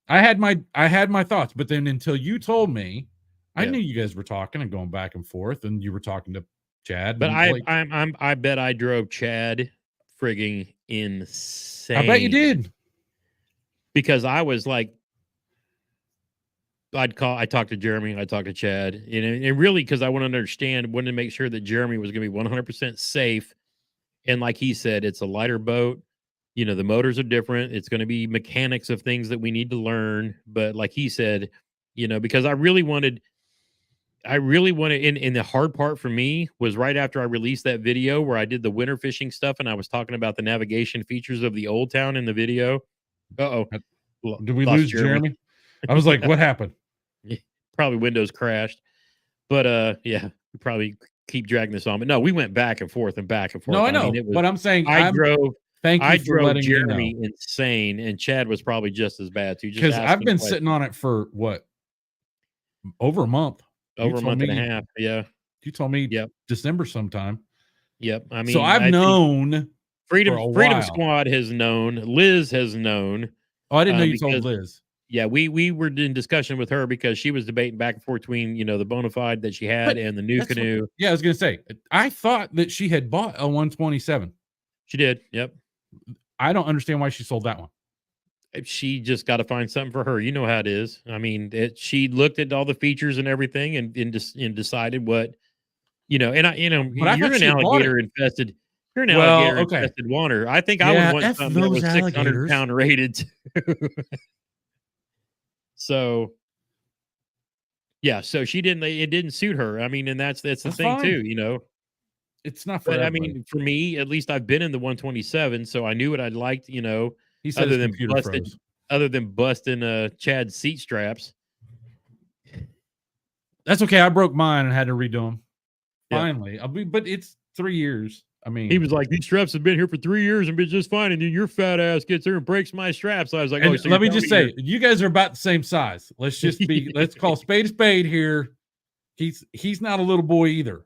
I had my thoughts, but then until you told me, I knew you guys were talking and going back and forth, and you were talking to Chad. But and I bet I drove Chad frigging insane. I bet you did, because I was like, I talked to Jeremy, I talked to Chad, and really because I wanted to make sure that Jeremy was going to be 100% safe. And like he said, it's a lighter boat. You know, the motors are different. It's going to be mechanics of things that we need to learn. But like he said, you know, because I really wanted, and the hard part for me was right after I released that video where I did the winter fishing stuff and I was talking about the navigation features of the Old Town in the video. Did we lose Jeremy? I was like, what happened? Probably Windows crashed. But yeah, we probably keep dragging this on. But no, we went back and forth and back and forth. No, I know. But I'm saying I drove Jeremy insane, and Chad was probably just as bad too. Because I've been sitting on it for what? Over a month. Over a month and a half. Yeah. You told me December sometime. Yep. I mean, so I've known for a Freedom while. Squad has known. Liz has known. Oh, I didn't know you told because Liz. yeah, we were in discussion with her because she was debating back and forth between the Bonafide that she had But and the new that's what- canoe. Yeah, I was gonna say. I thought that she had bought a 127. She did. Yep. I don't understand why she sold that one. She just got to find something for her. You know how it is. I mean, she looked at all the features and everything and decided what, and But I you're thought an she had bought it. alligator infested. You're an Well, alligator okay. infested water. I think I Yeah, would want F something that those was 600 alligators. pound rated. Too. So yeah, so she didn't. It didn't suit her. I mean, and that's the That's thing fine. too. It's not for But I everybody. mean, for me, at least I've been in the 127, so I knew what I'd liked. He said Other his than computer froze. busting Chad's seat straps. That's okay. I broke mine and had to redo them. Yeah. Finally, but it's 3 years. I mean, He was like, "These straps have been here for 3 years and been just fine, and then your fat ass gets there and breaks my straps." I was like, and "Oh, so let me you're just telling say, you guys are about the same size. Let's just be. Let's call spade a spade here. He's not a little boy either.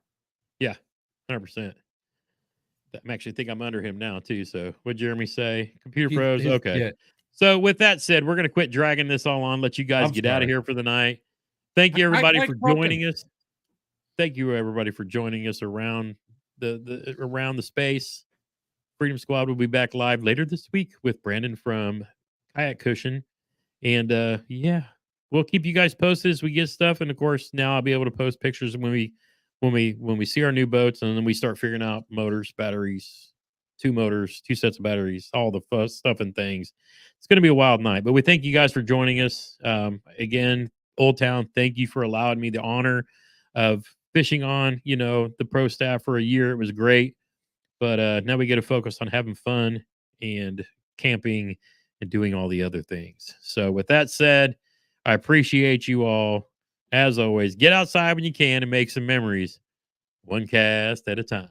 Yeah, 100%. I actually think I'm under him now too. So, what Jeremy say? Computer froze. Okay. Yeah, So, with that said, we're gonna quit dragging this all on. Let you guys I'm get out of sorry. here for the night. Thank you, I everybody, like for broken. joining us. Thank you, everybody, for joining us around the space. Freedom Squad will be back live later this week with Brandon from Kayak Cushion, and yeah, we'll keep you guys posted as we get stuff. And of course, now I'll be able to post pictures when we see our new boats, and then we start figuring out motors, batteries, 2 motors, 2 sets of batteries, all the fun stuff and things. It's going to be a wild night, but we thank you guys for joining us. Again, Old Town, thank you for allowing me the honor of fishing on, the pro staff for a year. It was great, but now we get to focus on having fun and camping and doing all the other things. So with that said, I appreciate you all. As always, get outside when you can and make some memories, one cast at a time.